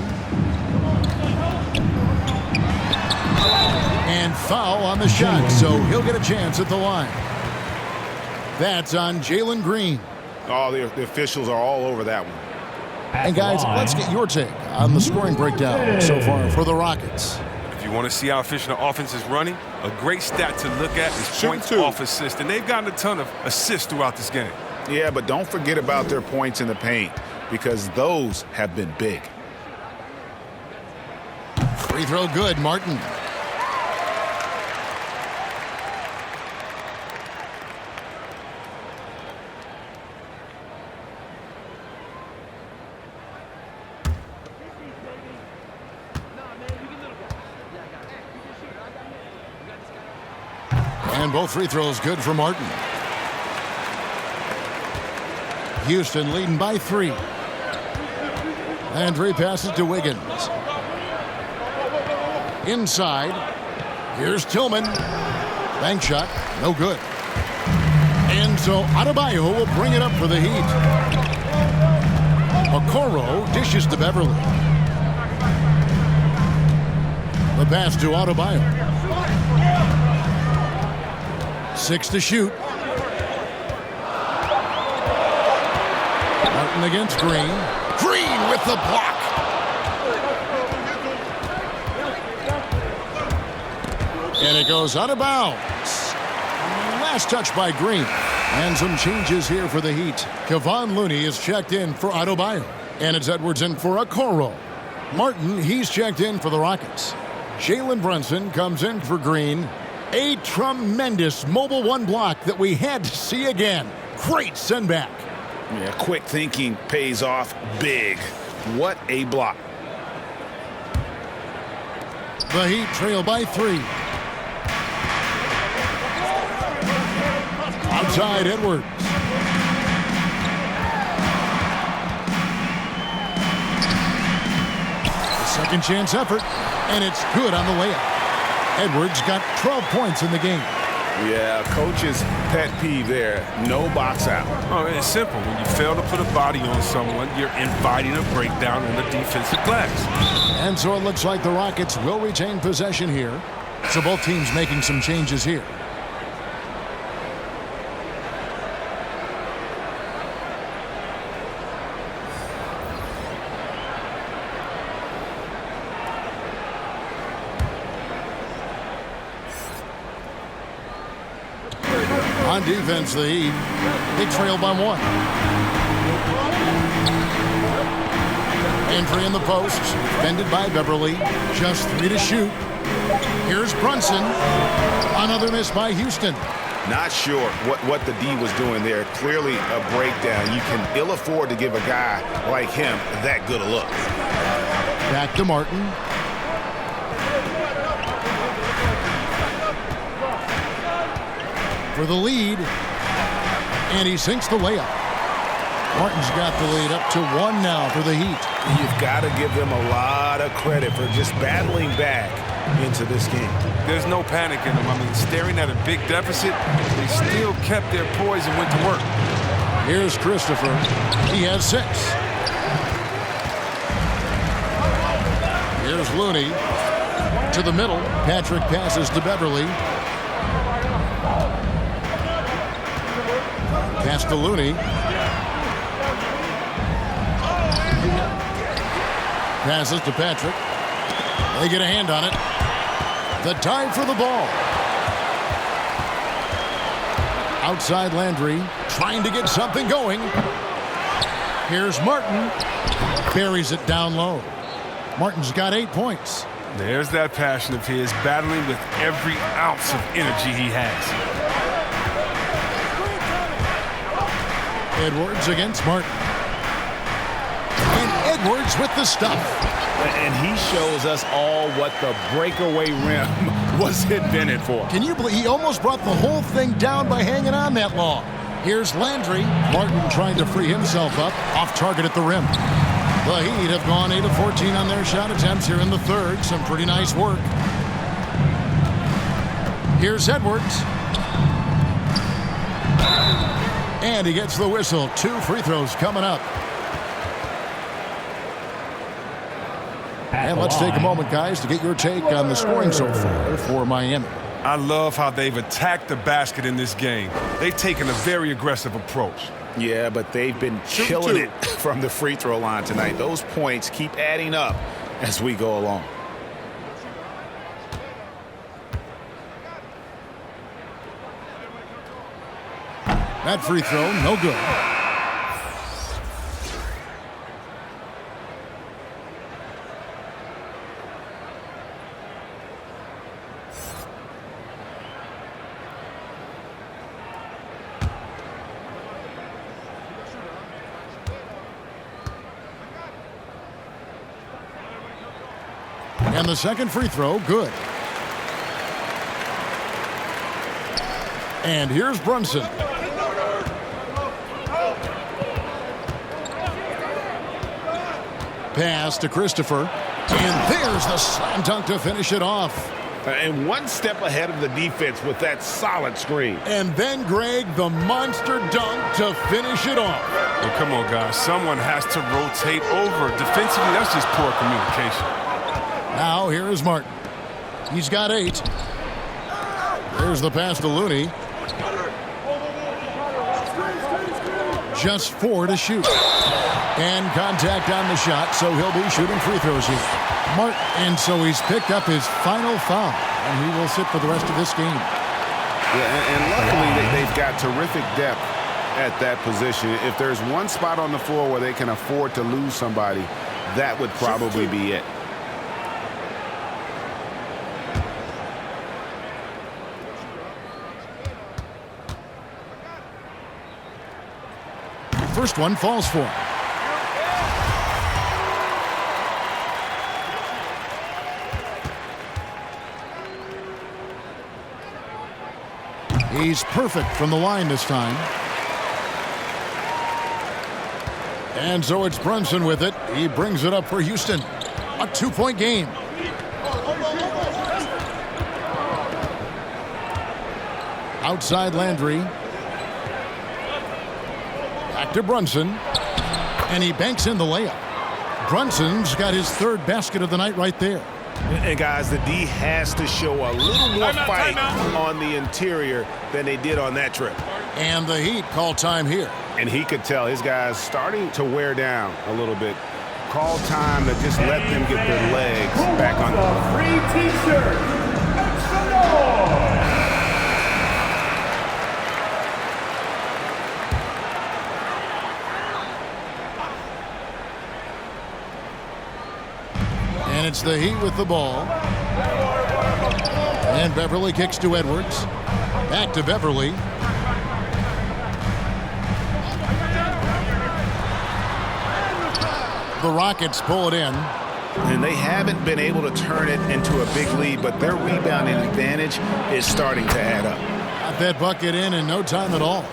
And foul on the shot, so he'll get a chance at the line. That's on Jalen Green. Oh, the officials are all over that one. And guys, let's get your take on the scoring breakdown so far for the Rockets. If you want to see how efficient the offense is running, a great stat to look at is points off assists. And they've gotten a ton of assists throughout this game. Yeah, but don't forget about their points in the paint, because those have been big. Free throw good, Martin. And both free throws good for Martin. Houston leading by 3. Landry passes to Wiggins. Inside. Here's Tillman. Bank shot. No good. And so Adebayo will bring it up for the Heat. Okoro dishes to Beverly. The pass to Adebayo. 6 to shoot. Martin against Green. Green with the block. And it goes out of bounds. Last touch by Green. And some changes here for the Heat. Kevon Looney is checked in for Adebayo. And it's Edwards in for Okoro. Martin, he's checked in for the Rockets. Jalen Brunson comes in for Green. A tremendous mobile 1 block that we had to see again. Great send back. Yeah, quick thinking pays off big. What a block. The Heat trail by 3. Outside Edwards. Second chance effort, and it's good on the layup. Edwards got 12 points in the game. Yeah, coach's pet peeve there. No box out. Oh, it's simple. When you fail to put a body on someone, you're inviting a breakdown on the defensive glass. And so it looks like the Rockets will retain possession here. So both teams making some changes here. On defense, the Heat, they trail by 1. Entry in the post, defended by Beverly. Just 3 to shoot. Here's Brunson. Another miss by Houston. Not sure what the D was doing there. Clearly a breakdown. You can ill afford to give a guy like him that good a look. Back to Martin. For the lead, and he sinks the layup. Martin's got the lead up to 1 now for the Heat. You've got to give them a lot of credit for just battling back into this game. There's no panic in them. I mean, staring at a big deficit, they still kept their poise and went to work. Here's Christopher. He has 6. Here's Looney. To the middle. Patrick passes to Beverly. Pass to Looney. Passes to Patrick. They get a hand on it. The time for the ball. Outside Landry, trying to get something going. Here's Martin. Buries it down low. Martin's got 8 points. There's that passion of his, battling with every ounce of energy he has. Edwards against Martin. And Edwards with the stuff. And he shows us all what the breakaway rim was invented for. Can you believe he almost brought the whole thing down by hanging on that long? Here's Landry. Martin trying to free himself up. Off target at the rim. The Heat have gone 8 of 14 on their shot attempts here in the third. Some pretty nice work. Here's Edwards. And he gets the whistle. 2 free throws coming up. And let's take a moment, guys, to get your take on the scoring so far for Miami. I love how they've attacked the basket in this game. They've taken a very aggressive approach. Yeah, but they've been killing it from the free throw line tonight. Those points keep adding up as we go along. That free throw, no good. And the second free throw, good. And here's Brunson. Pass to Christopher. And there's the slam dunk to finish it off. And one step ahead of the defense with that solid screen. And then, Greg, the monster dunk to finish it off. Well, come on, guys. Someone has to rotate over. Defensively, that's just poor communication. Now, here is Martin. He's got 8. There's the pass to Looney. Just 4 to shoot. And contact on the shot, so he'll be shooting free throws here. Martin, and so he's picked up his final foul, and he will sit for the rest of this game. Yeah, and luckily they've got terrific depth at that position. If there's one spot on the floor where they can afford to lose somebody, that would probably be it. First one falls for him. He's perfect from the line this time. And so it's Brunson with it. He brings it up for Houston. A 2-point game. Outside Landry. Back to Brunson. And he banks in the layup. Brunson's got his third basket of the night right there. And guys, the D has to show a little more fight on the interior than they did on that trip. And the Heat call time here. And he could tell his guys starting to wear down a little bit. Call time to just let them get their legs back on the free T-shirt. Make some noise. And it's the Heat with the ball. And Beverly kicks to Edwards. Back to Beverly. The Rockets pull it in. And they haven't been able to turn it into a big lead, but their rebounding advantage is starting to add up. Got that bucket in no time at all.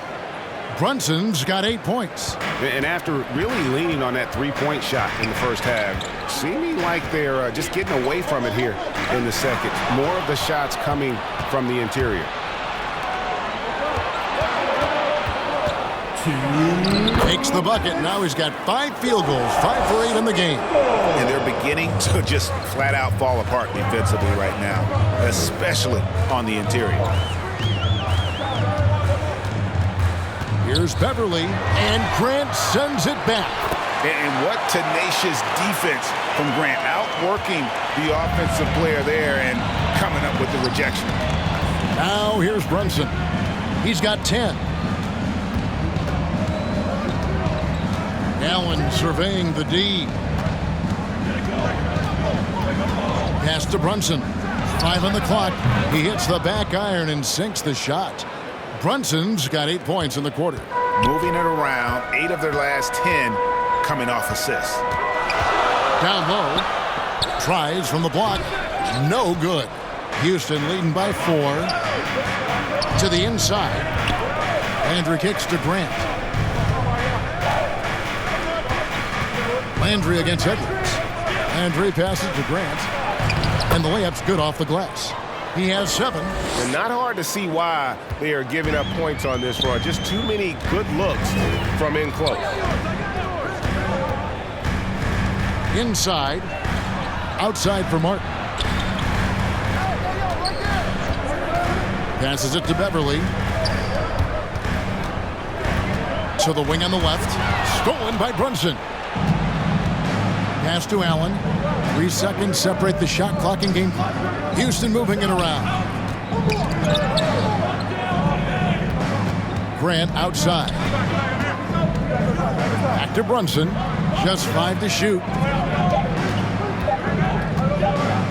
Brunson's got 8 points. And after really leaning on that three-point shot in the first half, seeming like they're just getting away from it here in the second. More of the shots coming from the interior. Takes the bucket. Now he's got 5 field goals, 5 for 8 in the game. And they're beginning to just flat out fall apart defensively right now, especially on the interior. Here's Beverly, and Grant sends it back. And what tenacious defense from Grant, outworking the offensive player there and coming up with the rejection. Now here's Brunson. He's got 10. Allen surveying the D. Pass to Brunson. 5 on the clock. He hits the back iron and sinks the shot. Brunson's got 8 points in the quarter. Moving it around, 8 of their last 10 coming off assists. Down low. Tries from the block. No good. Houston leading by 4. To the inside. Landry kicks to Grant. Landry against Edwards. Landry passes to Grant. And the layup's good off the glass. He has 7. And not hard to see why they are giving up points on this run. Just too many good looks from in close. Inside. Outside for Martin. Passes it to Beverly. To the wing on the left. Stolen by Brunson. Pass to Allen. 3 seconds separate the shot clock and game clock. Houston moving it around. Grant outside. Back to Brunson. Just 5 to shoot.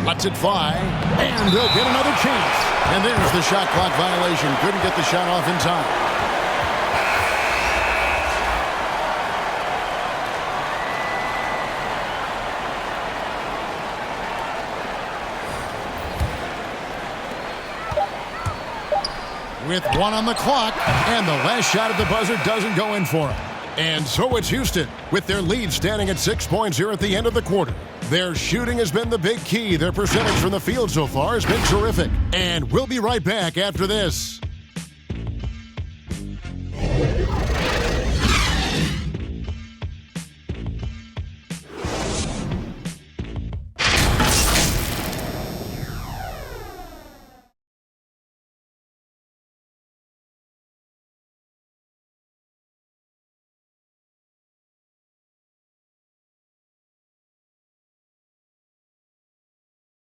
Lets it fly. And they'll get another chance. And there's the shot clock violation. Couldn't get the shot off in time. With 1 on the clock, and the last shot at the buzzer doesn't go in for him. And so it's Houston, with their lead standing at 6 points here at the end of the quarter. Their shooting has been the big key. Their percentage from the field so far has been terrific. And we'll be right back after this.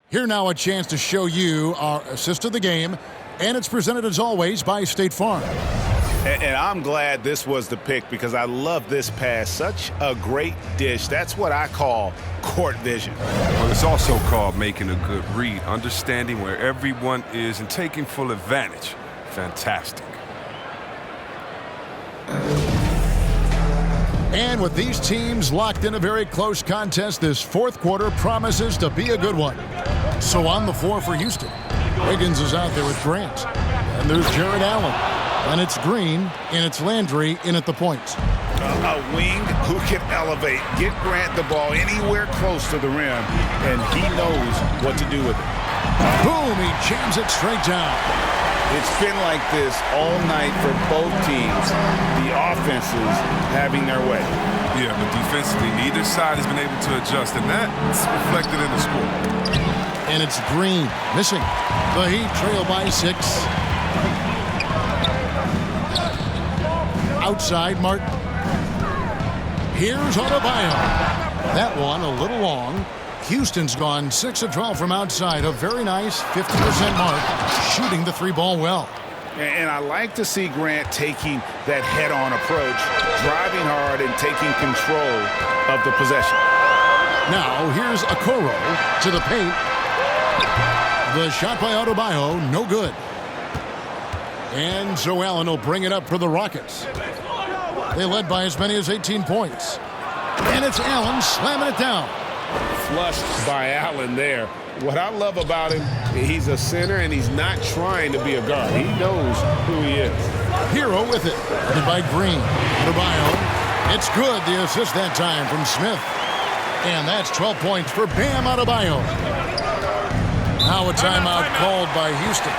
Here now a chance to show you our assist of the game, and it's presented as always by State Farm. And I'm glad this was the pick because I love this pass. Such a great dish. That's what I call court vision. Well, it's also called making a good read, understanding where everyone is and taking full advantage. Fantastic. And with these teams locked in a very close contest, this fourth quarter promises to be a good one. So on the floor for Houston, Wiggins is out there with Grant. And there's Jared Allen. And it's Green, and it's Landry in at the point. A wing who can elevate, get Grant the ball anywhere close to the rim, and he knows what to do with it. Boom, he jams it straight down. It's been like this all night for both teams. The offenses having their way. Yeah, but defensively, neither side has been able to adjust, and that's reflected in the score. And it's Green missing. The Heat trail by 6. Outside, Martin. Here's Adebayo. That one a little long. Houston's gone 6 of 12 from outside. A very nice 50% mark, shooting the 3-ball well. And I like to see Grant taking that head-on approach, driving hard and taking control of the possession. Now here's Okoro to the paint. The shot by Adebayo, no good. And so Allen will bring it up for the Rockets. They led by as many as 18 points. And it's Allen slamming it down. Flushed by Allen there. What I love about him, he's a center and he's not trying to be a guard. He knows who he is. Hero with it. Headed by Green. Adebayo. It's good. The assist that time from Smith. And that's 12 points for Bam Adebayo. Now a timeout called by Houston.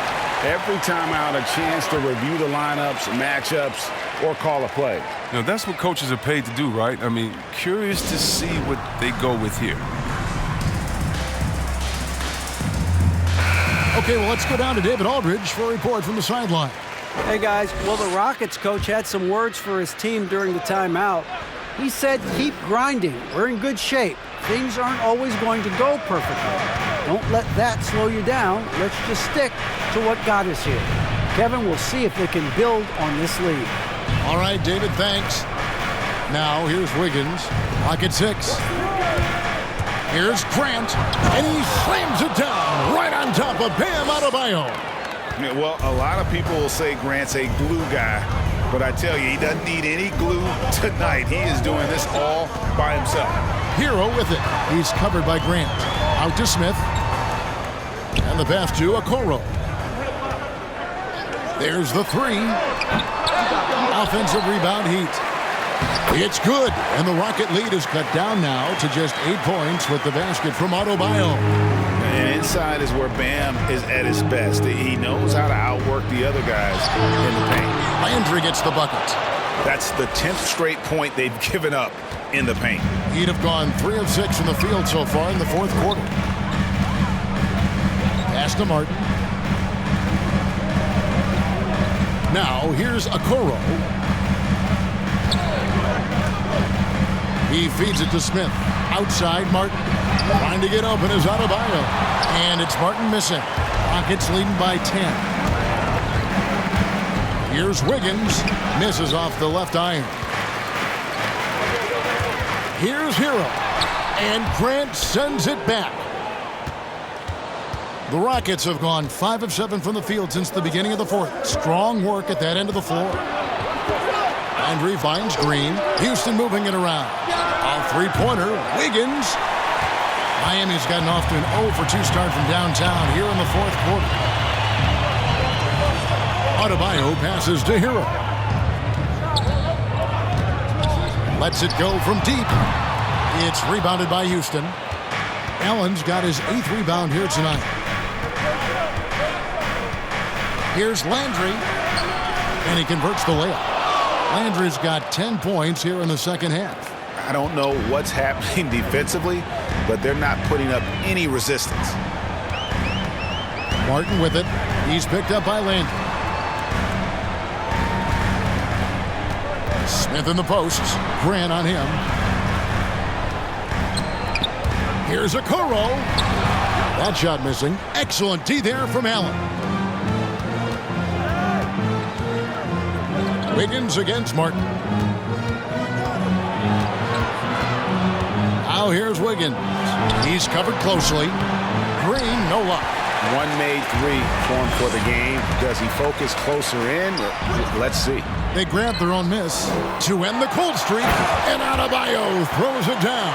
Every timeout a chance to review the lineups, matchups, or call a play. You know, that's what coaches are paid to do, right? I mean, curious to see what they go with here. Okay, well, let's go down to David Aldridge for a report from the sideline. Hey, guys. Well, the Rockets coach had some words for his team during the timeout. He said, keep grinding. We're in good shape. Things aren't always going to go perfectly. Don't let that slow you down. Let's just stick to what got us here. Kevin, we'll see if they can build on this lead. All right, David, thanks. Now, here's Wiggins. Pocket 6. Here's Grant, and he slams it down right on top of Bam Adebayo. Yeah, well, a lot of people will say Grant's a glue guy, but I tell you, he doesn't need any glue tonight. He is doing this all by himself. Hero with it. He's covered by Grant. Out to Smith. And the pass to Okoro. There's the 3. Offensive rebound, Heat. It's good, and the Rocket lead is cut down now to just 8 points with the basket from Adebayo. And inside is where Bam is at his best. He knows how to outwork the other guys in the paint. Landry gets the bucket. That's the 10th straight point they've given up in the paint. Heat have gone 3 of 6 from the field so far in the 4th quarter. Pass to Martin. Now here's Okoro. He feeds it to Smith. Outside, Martin. Trying to get open is Adebayo. And it's Martin missing. Rockets leading by 10. Here's Wiggins. Misses off the left iron. Here's Hero. And Grant sends it back. The Rockets have gone 5 of 7 from the field since the beginning of the 4th. Strong work at that end of the floor. Landry finds Green. Houston moving it around. A 3-pointer. Wiggins. Miami's gotten off to an 0 for 2 start from downtown here in the 4th quarter. Adebayo passes to Hero. Lets it go from deep. It's rebounded by Houston. Allen's got his 8th rebound here tonight. Here's Landry. And he converts the layup. Landry's got 10 points here in the second half. I don't know what's happening defensively, but they're not putting up any resistance. Martin with it. He's picked up by Landry. Smith in the posts. Grant on him. Here's Okoro. That shot missing. Excellent D there from Allen. Wiggins against Martin. Now here's Wiggins. He's covered closely. Green, no luck. One made 3 for him for the game. Does he focus closer in? Let's see. They grab their own miss to end the cold streak, and Adebayo throws it down.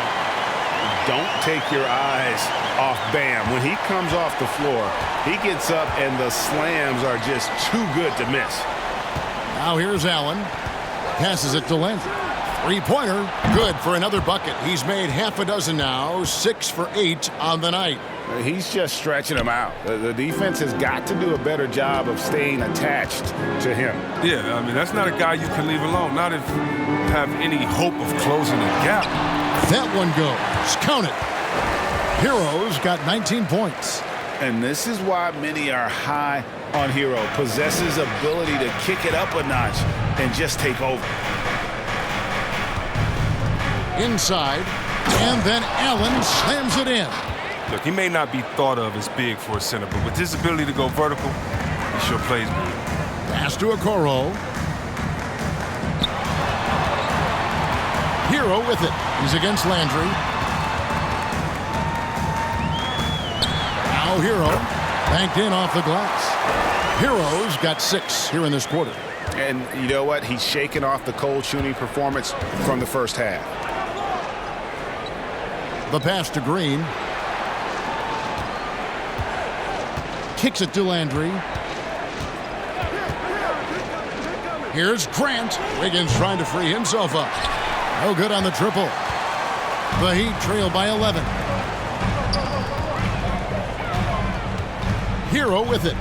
Don't take your eyes off Bam. When he comes off the floor, he gets up and the slams are just too good to miss. Now here's Allen. Passes it to Landry. Three-pointer, good for another bucket. He's made half a dozen now, 6 for 8 on the night. He's just stretching him out. The defense has got to do a better job of staying attached to him. Yeah, I mean, that's not a guy you can leave alone, not if you have any hope of closing the gap. That one goes. Count it. Hero's got 19 points. And this is why many are high on Hero. Possesses ability to kick it up a notch and just take over. Inside, and then Allen slams it in. Look, he may not be thought of as big for a center, but with his ability to go vertical, he sure plays good. Pass to Okoro. Hero with it. He's against Landry. Now Hero banked in off the glass. Hero's got 6 here in this quarter. And you know what? He's shaking off the cold shooting performance from the first half. The pass to Green. Kicks it to Landry. Here's Grant. Wiggins trying to free himself up. No good on the triple. The Heat trail by 11. Hero with it.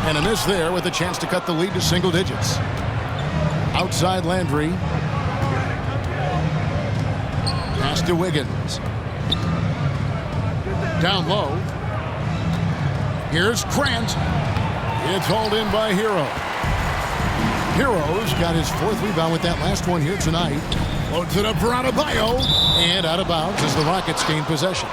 And a miss there with a chance to cut the lead to single digits. Outside Landry. Pass to Wiggins. Down low. Here's Grant. It's hauled in by Hero. Hero's got his 4th rebound with that last one here tonight. Loads it up for Adebayo. And out of bounds as the Rockets gain possession.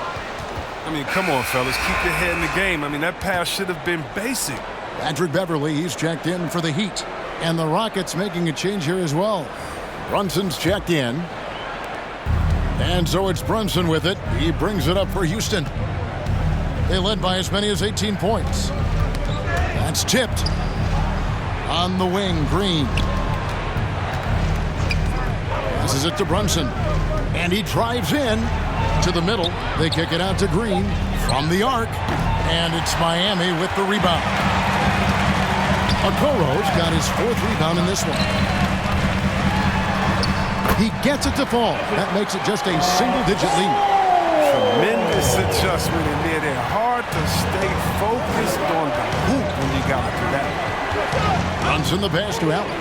I mean, come on, fellas. Keep your head in the game. I mean, that pass should have been basic. Patrick Beverly, he's checked in for the Heat. And the Rockets making a change here as well. Brunson's checked in. And so it's Brunson with it. He brings it up for Houston. They led by as many as 18 points. That's tipped. On the wing, Green. Passes it to Brunson. And he drives in to the middle. They kick it out to Green from the arc. And it's Miami with the rebound. Okoro's got his 4th rebound in this one. He gets it to fall. That makes it just a single-digit lead. Tremendous adjustment in there. They're hard to stay focused on the hoop when you got to do that. Brunson the pass to Allen.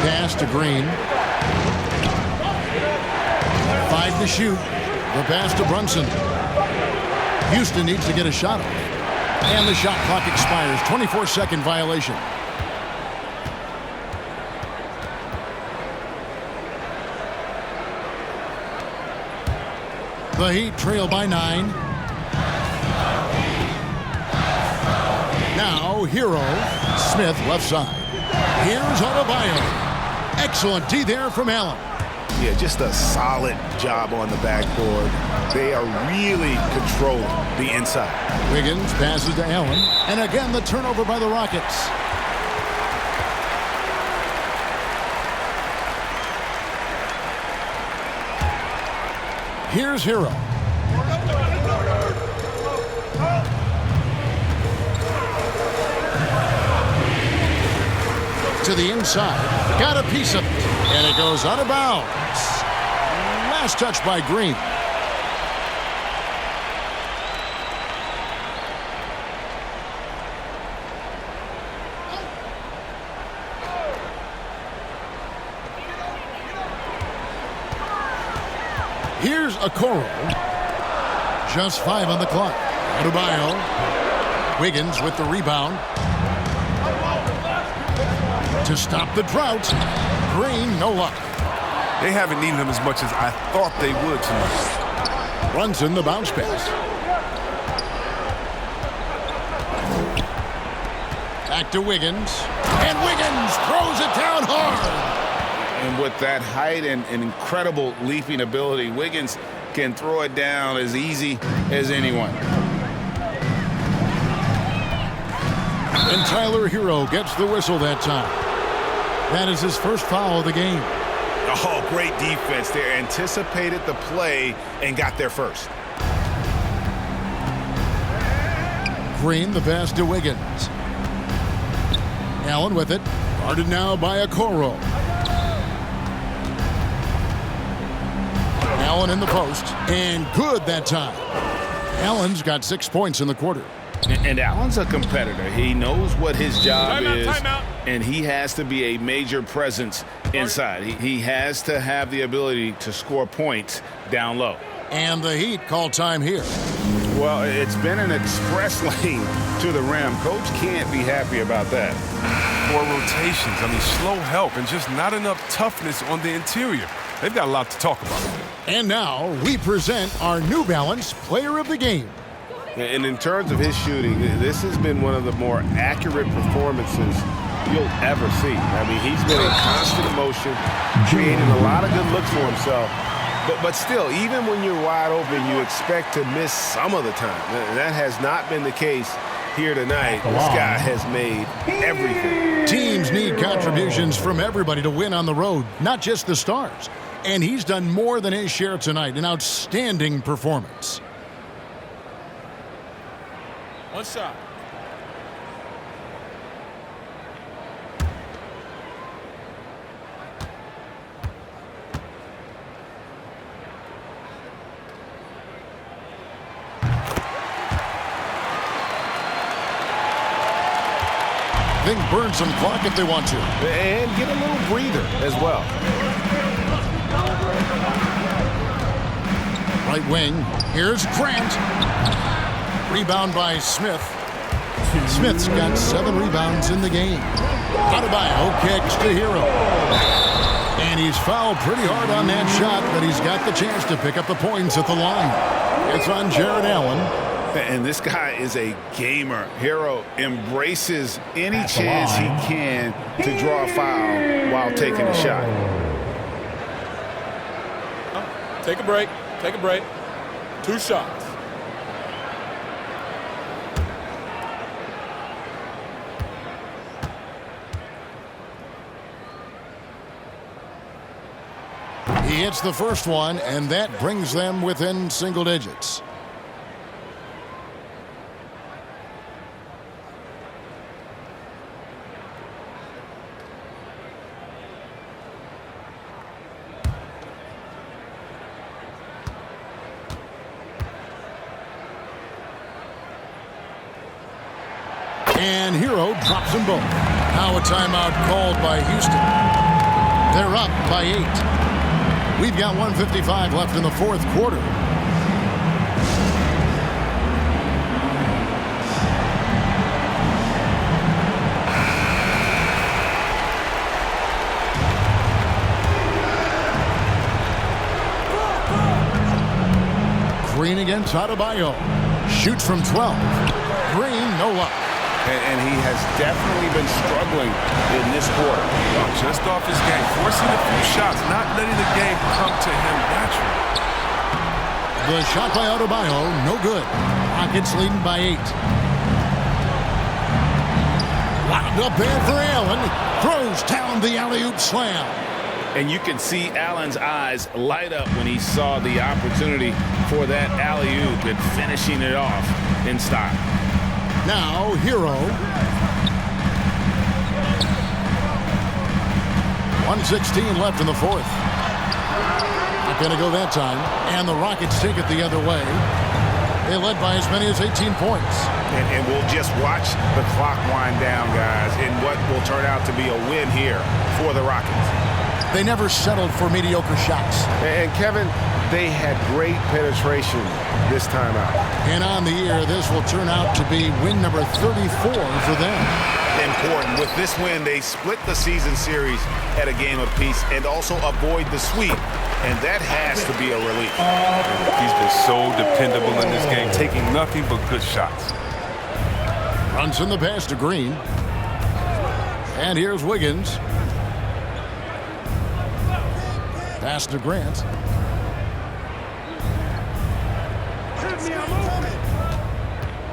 Pass to Green. 5 to shoot. The pass to Brunson. Houston needs to get a shot off. And the shot clock expires. 24-second violation. The Heat trail by 9. Now Hero. Smith left side. Here's Adebayo. Excellent D there from Allen. Yeah, just a solid job on the backboard. They are really controlling the inside. Wiggins passes to Allen. And again, the turnover by the Rockets. Here's Hero. To the inside. Got a piece of it. And it goes out of bounds. Last touch by Green. Here's Okoro. Just 5 on the clock. Adebayo. Wiggins with the rebound. To stop the drought. Green, no luck. They haven't needed him as much as I thought they would tonight. Brunson the bounce pass. Back to Wiggins. And Wiggins throws it down hard. And with that height and incredible leaping ability, Wiggins can throw it down as easy as anyone. And Tyler Hero gets the whistle that time. That is his first foul of the game. Oh, great defense there. Anticipated the play and got there first. Green, the pass to Wiggins. Allen with it. Guarded now by Okoro. Allen in the post. And good that time. Allen's got 6 points in the quarter. And Allen's a competitor. He knows what his job is, timeout. and he has to be a major presence inside. He has to have the ability to score points down low. And the Heat call time here. Well, it's been an express lane to the rim. Coach can't be happy about that. 4 rotations. I mean, slow help and just not enough toughness on the interior. They've got a lot to talk about. And now we present our New Balance Player of the Game. And in terms of his shooting, this has been one of the more accurate performances you'll ever see. I mean, he's been in constant motion, creating a lot of good looks for himself. But still, even when you're wide open, you expect to miss some of the time. That has not been the case here tonight. This guy has made everything. Teams need contributions from everybody to win on the road, not just the stars. And he's done more than his share tonight. An outstanding performance. One shot. They can burn some clock if they want to. And get a little breather as well. Right wing. Here's Grant. Rebound by Smith. Smith's got 7 rebounds in the game. Adebayo kicks to Hero. And he's fouled pretty hard on that shot, but he's got the chance to pick up the points at the line. It's on Jared Allen. And this guy is a gamer. Hero embraces any chance he can to draw a foul while taking a shot. Take a break. Take a break. 2 shots. He hits the first one, and that brings them within single digits. And Hero drops them both. Now a timeout called by Houston. They're up by 8. We've got 1:55 left in the fourth quarter. Green against Adebayo. Shoots from 12. Green, no luck. And he has definitely been struggling in this quarter. Just off his game, forcing a few shots, not letting the game come to him naturally. The shot by Adebayo, no good. Rockets leading by 8. Locked up there for Allen. Throws down the alley-oop slam. And you can see Allen's eyes light up when he saw the opportunity for that alley-oop and finishing it off in style. Now, Hero. 1:16 left in the fourth. Not going to go that time. And the Rockets take it the other way. They led by as many as 18 points. And we'll just watch the clock wind down, guys, in what will turn out to be a win here for the Rockets. They never settled for mediocre shots. And Kevin, they had great penetration this time out. And on the year, this will turn out to be win number 34 for them. Important. With this win, they split the season series at a game apiece and also avoid the sweep. And that has to be a relief. He's been so dependable in this game, taking nothing but good shots. Runs in the pass to Green. And here's Wiggins. Pass to Grant.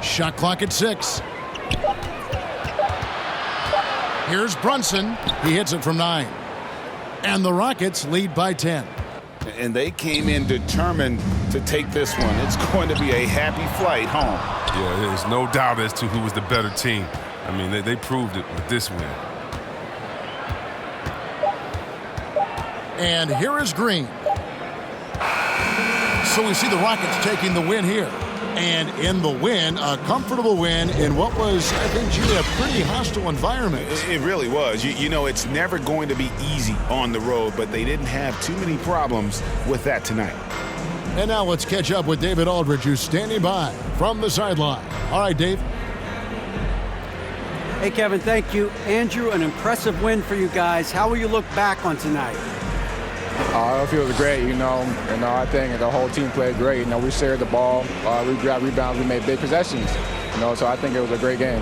Shot clock at 6. Here's Brunson. He hits it from 9. And the Rockets lead by 10. And they came in determined to take this one. It's going to be a happy flight home. Yeah, there's no doubt as to who was the better team. I mean, they proved it with this win. And here is Green. So we see the Rockets taking the win here. And in the win, a comfortable win in what was, I think, G, a pretty hostile environment. It really was. You know, it's never going to be easy on the road, but they didn't have too many problems with that tonight. And now let's catch up with David Aldridge, who's standing by from the sideline. All right, Dave. Hey, Kevin, thank you. Andrew, an impressive win for you guys. How will you look back on tonight? I feel great, I think the whole team played great. We shared the ball, we grabbed rebounds, we made big possessions, so I think it was a great game.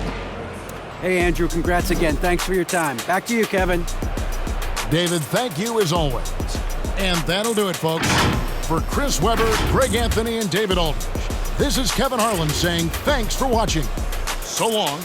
Hey, Andrew, congrats again. Thanks for your time. Back to you, Kevin. David, thank you as always. And that'll do it, folks. For Chris Webber, Greg Anthony, and David Aldridge, this is Kevin Harlan saying thanks for watching. So long.